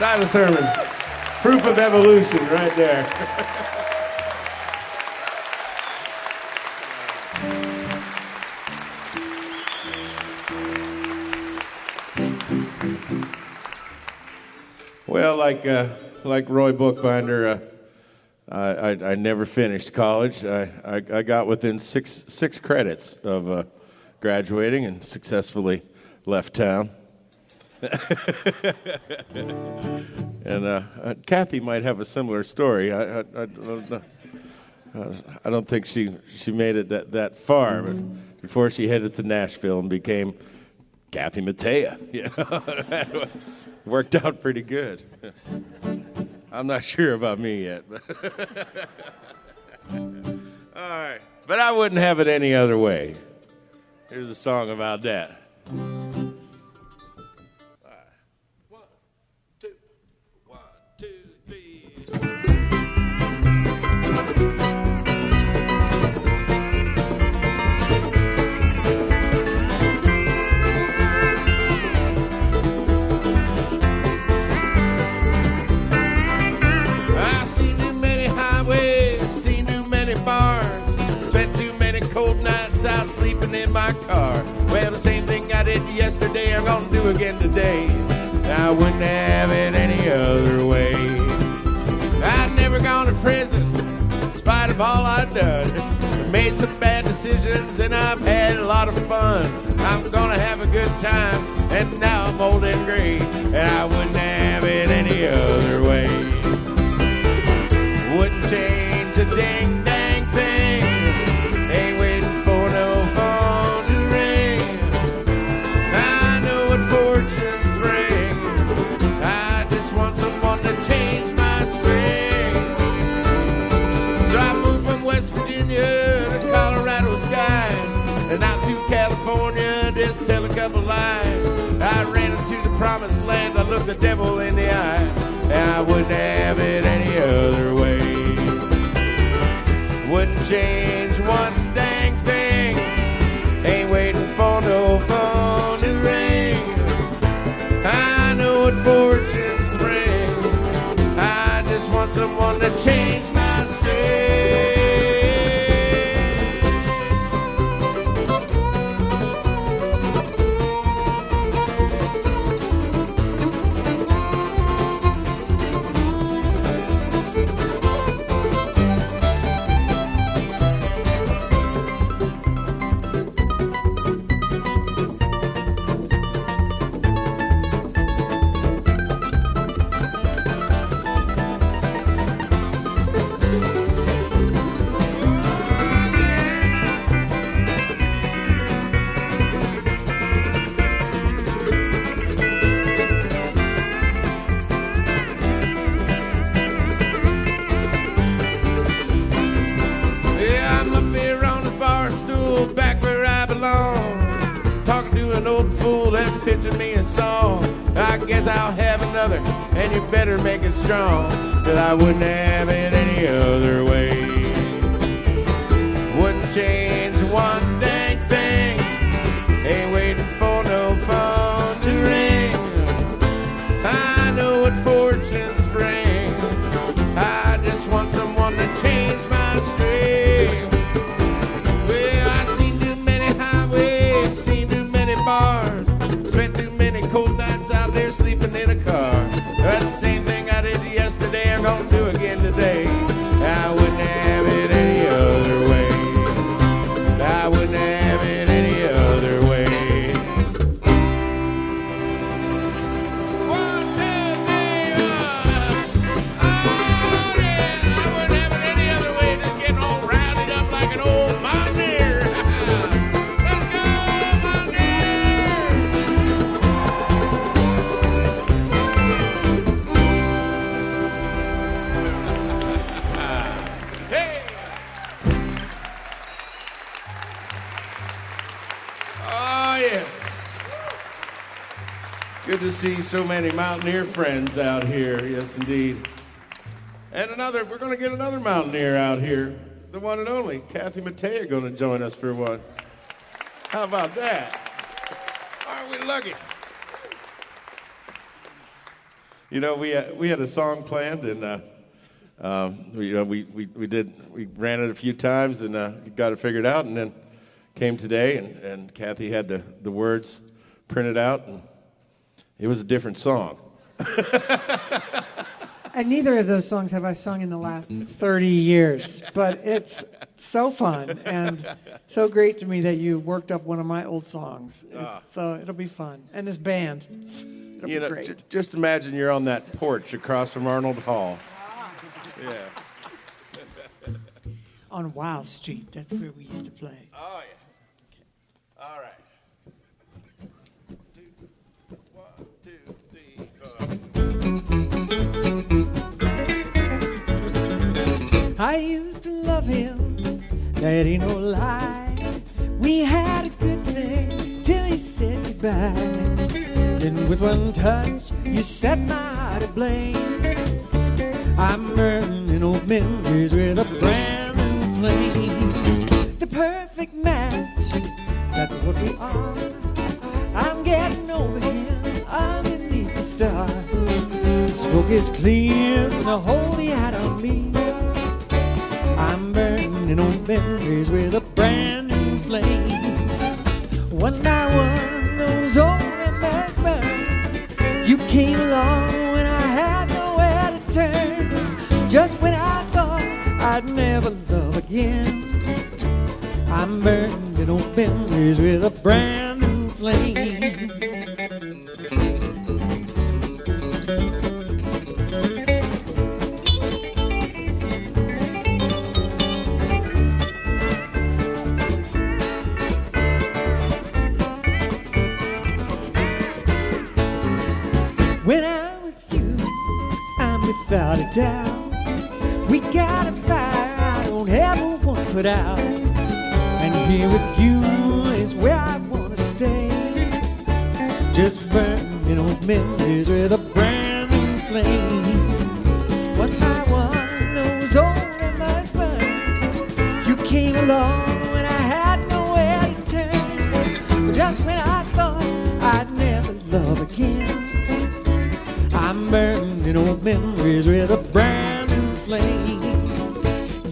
Silas Herman, proof of evolution right there. Well, like Roy Bookbinder, I never finished college. I got within six credits of graduating and successfully left town. And Kathy might have a similar story. I don't think she made it that far, but before she headed to Nashville and became Kathy Mattea, you know, worked out pretty good. I'm not sure about me yet. All right, but I wouldn't have it any other way. Here's a song about that. Sleeping in my car. Well, the same thing I did yesterday, I'm gonna do again today. I wouldn't have it any other way. I've never gone to prison, in spite of all I've done. I've made some bad decisions and I've had a lot of fun. I'm gonna have a good time, and now I'm old and gray, and I wouldn't have it any other way. Wouldn't change a ding dang thing. Ain't waiting for no phone to ring. I know what fortunes bring. I just want someone to change my strings. So I moved from West Virginia to Colorado skies, and out to California just tell a couple lies. I ran into the promised land, I looked the devil in the eye, and I wouldn't have it any other way. Wouldn't change one dang thing. Ain't waiting for no phone to ring. I know what fortunes bring. I just want someone to change my string. Pitching me a song. I guess I'll have another, and you better make it strong, 'cause I wouldn't have it any other way. Wouldn't change one dang thing. Ain't waiting for no phone to ring. I know what fortunes bring. I just want someone to change my string. Well, I've seen too many highways, seen too many bars, spent too many cold nights out there sleeping in a car. That's the same thing I did yesterday, I'm gonna do again today. I wouldn't have it any other way. I wouldn't have it any other way. 1, 2, 3, oh yeah, I wouldn't have it any other way. Just getting all rounded up like an old mountaineer. Let's go, mountaineer! Hey! Oh, yes. Good to see so many Mountaineer friends out here. Yes, indeed. And we're going to get another Mountaineer out here. The one and only, Kathy Mattea, going to join us for one. How about that? Aren't we lucky? You know, we had a song planned, and we ran it a few times and got it figured out, and then came today, and Kathy had the words printed out, and it was a different song. And neither of those songs have I sung in the last 30 years, but it's so fun and so great to me that you worked up one of my old songs. So it'll be fun. And this band, it'll be great. Just imagine you're on that porch across from Arnold Hall. Yeah. On Wild Street, that's where we used to play. Oh, yeah. All right. 1, 2, 3, 4. I used to love him, that ain't no lie. We had a good thing till he said goodbye. Then with one touch, you set my heart ablaze. I'm burning old memories with a brand new flame. The perfect match, that's what we are. I'm getting over him underneath the stars. The smoke is clear from the hold he had on me. I'm burning old memories with a brand new flame. came along when I had nowhere to turn. Just when I thought I'd never love again, I'm burned in old memories with a brand new flame. When I'm with you, I'm without a doubt. We got a fire I don't ever want to put out. And here with you is where I want to stay. Just burning old memories with a brand new flame. What I want knows only must burn. You came along when I had nowhere to turn. But just when I thought I'd never love again, I'm burning old memories with a brand new flame.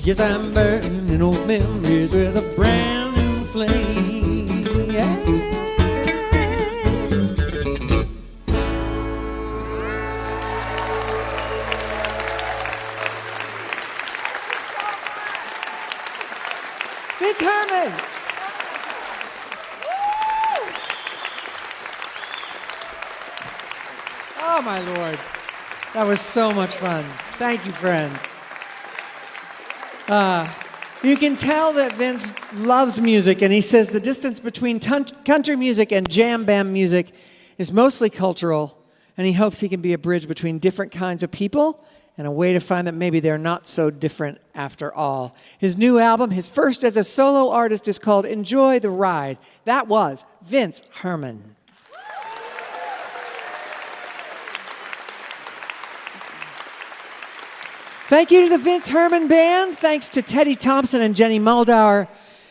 Yes, I'm burning old memories with a brand new flame. Yeah. It's Herman. Oh, my Lord. That was so much fun. Thank you, friend. You can tell that Vince loves music, and he says the distance between country music and jam band music is mostly cultural, and he hopes he can be a bridge between different kinds of people and a way to find that maybe they're not so different after all. His new album, his first as a solo artist, is called Enjoy the Ride. That was Vince Herman. Thank you to the Vince Herman Band. Thanks to Teddy Thompson and Jenni Muldaur.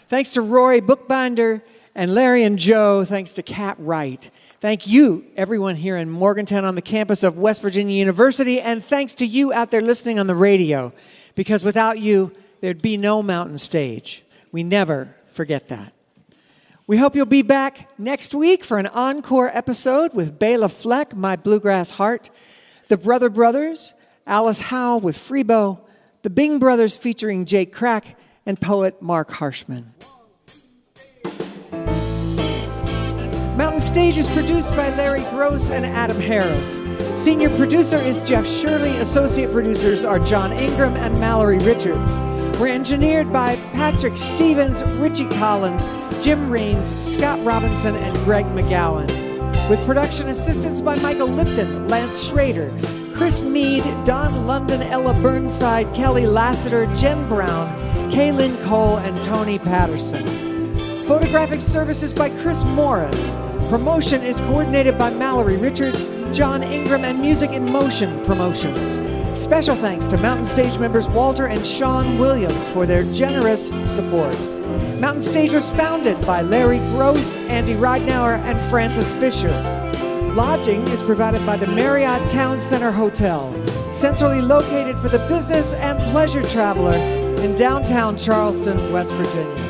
Thanks to Rory Bookbinder and Larry and Joe. Thanks to Kat Wright. Thank you, everyone here in Morgantown on the campus of West Virginia University. And thanks to you out there listening on the radio. Because without you, there'd be no Mountain Stage. We never forget that. We hope you'll be back next week for an encore episode with Bela Fleck, My Bluegrass Heart, the Brother Brothers, Alice Howe with Freebo, the Bing Brothers featuring Jake Crack, and poet Mark Harshman. Mountain Stage is produced by Larry Gross and Adam Harris. Senior producer is Jeff Shirley. Associate producers are John Ingram and Mallory Richards. We're engineered by Patrick Stevens, Richie Collins, Jim Raines, Scott Robinson, and Greg McGowan. With production assistance by Michael Lipton, Lance Schrader, Chris Mead, Don London, Ella Burnside, Kelly Lassiter, Jen Brown, Kaylin Cole, and Tony Patterson. Photographic services by Chris Morris. Promotion is coordinated by Mallory Richards, John Ingram, and Music in Motion Promotions. Special thanks to Mountain Stage members Walter and Sean Williams for their generous support. Mountain Stage was founded by Larry Gross, Andy Ridenauer, and Francis Fisher. Lodging is provided by the Marriott Town Center Hotel, centrally located for the business and pleasure traveler in downtown Charleston, West Virginia.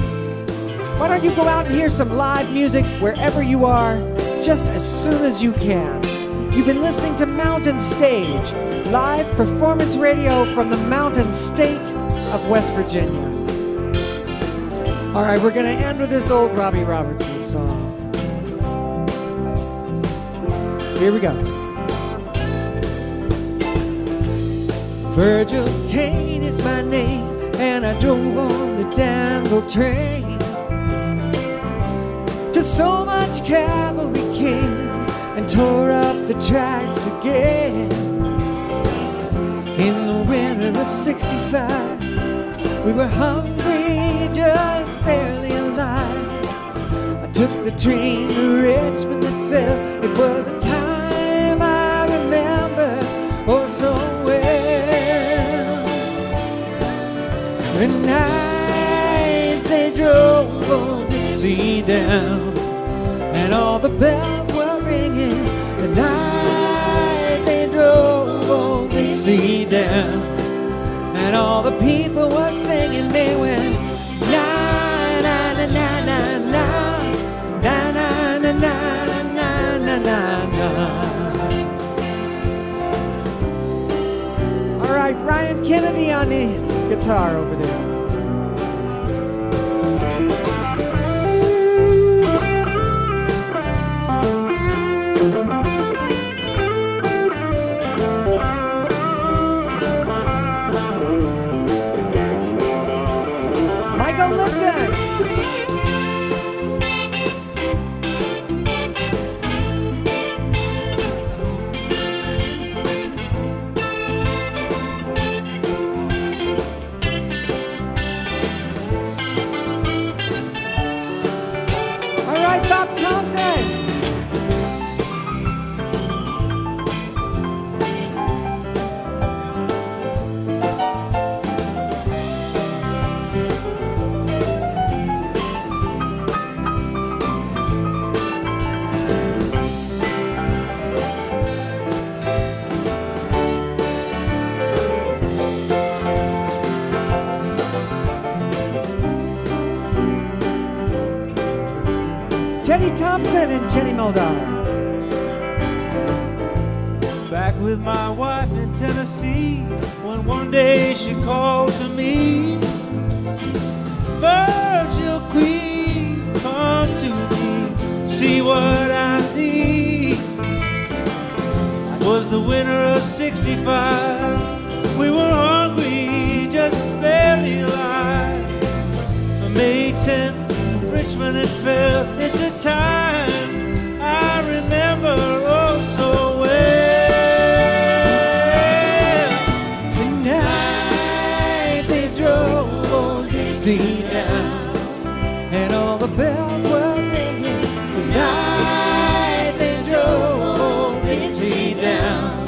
Why don't you go out and hear some live music wherever you are, just as soon as you can. You've been listening to Mountain Stage, live performance radio from the Mountain State of West Virginia. All right, we're going to end with this old Robbie Robertson song. Here we go. Virgil Kane is my name, and I drove on the Danville train. To so much cavalry came and tore up the tracks again. In the winter of '65, we were hungry, just barely alive. I took the train to Richmond that fell. It was a time I remember oh so well. The night they drove old Dixie down, and all the bells were ringing. The night they drove old Dixie down, and all the people were singing. They went na na na na na na na na na na na na na. Canady on the guitar over there. Michael Lipton. All right, Bob Thompson. Teddy Thompson and Jenni Muldaur. Back with my wife in Tennessee, when one day she called to me, Virgil Queen, come to me, see what I need. I was the winner of 65, we were hungry, just barely alive. May 10th, Richmond it fell, it's a time I remember oh so well. The night they drove old Dixie down, and all the bells were ringing. The night they drove old Dixie down,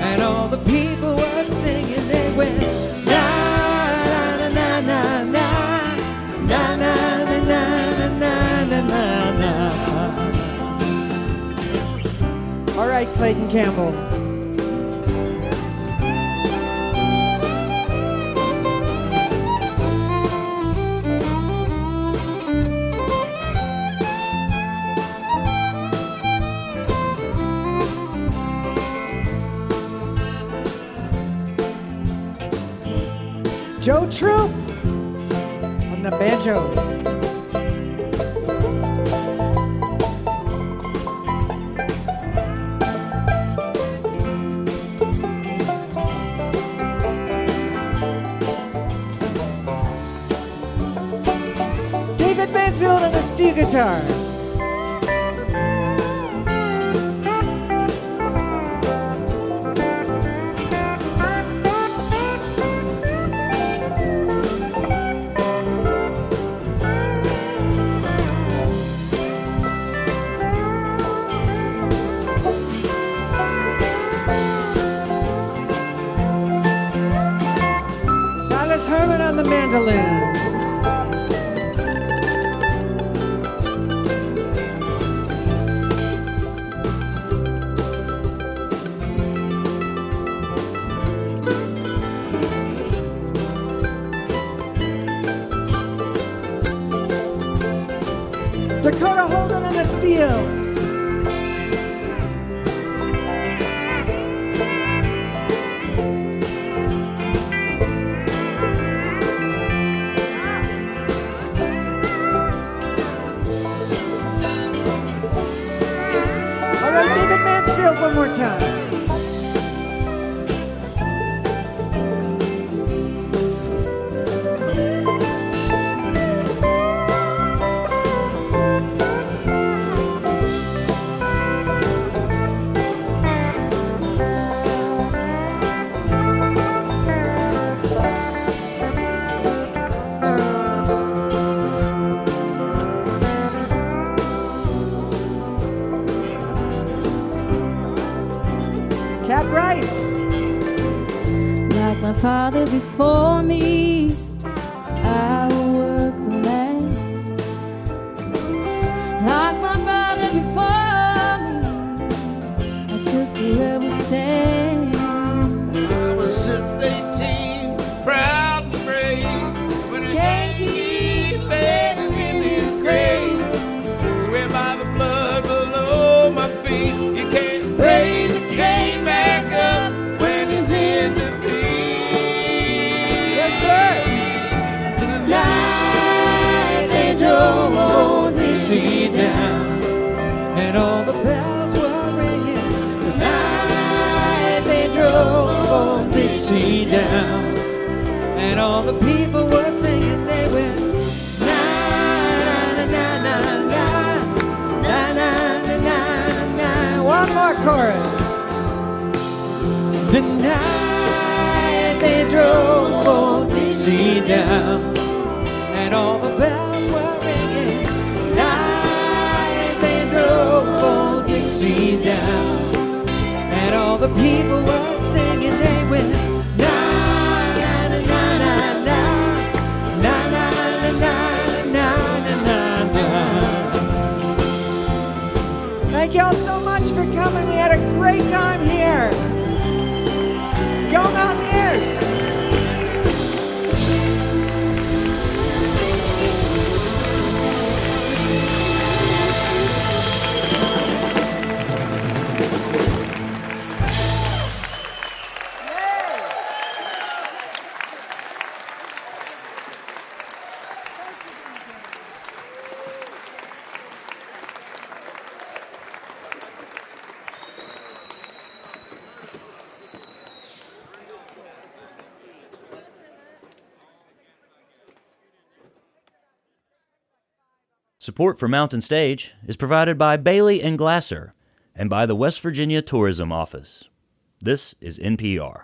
and all the people were singing. They went na na na na na na na na na na na na. All right, Clayton Campbell. Joe Troop on the banjo. David Mansfield on the steel guitar. Herman on the mandolin. Dakota Holden on the steel. David Mansfield one more time. Wright. Like my father before me, I will work the land. Like my brother before me, I took the rebel stand. I was just 18, proud and brave, when I can't keep bedding in his grave. Swear by the blood below my feet, you can't raise the cane back up when he's in defeat. the people were singing, they went, na na na na na na na na na na. One more chorus. The night they drove old Dixie down, and all the bells were ringing. Night they drove old Dixie down, and all the people were singing, they went, na na na na na na na na na na na na. Thank y'all so much for coming. We had a great time here. Go Mountaineers! Support for Mountain Stage is provided by Bailey and Glasser and by the West Virginia Tourism Office. This is NPR.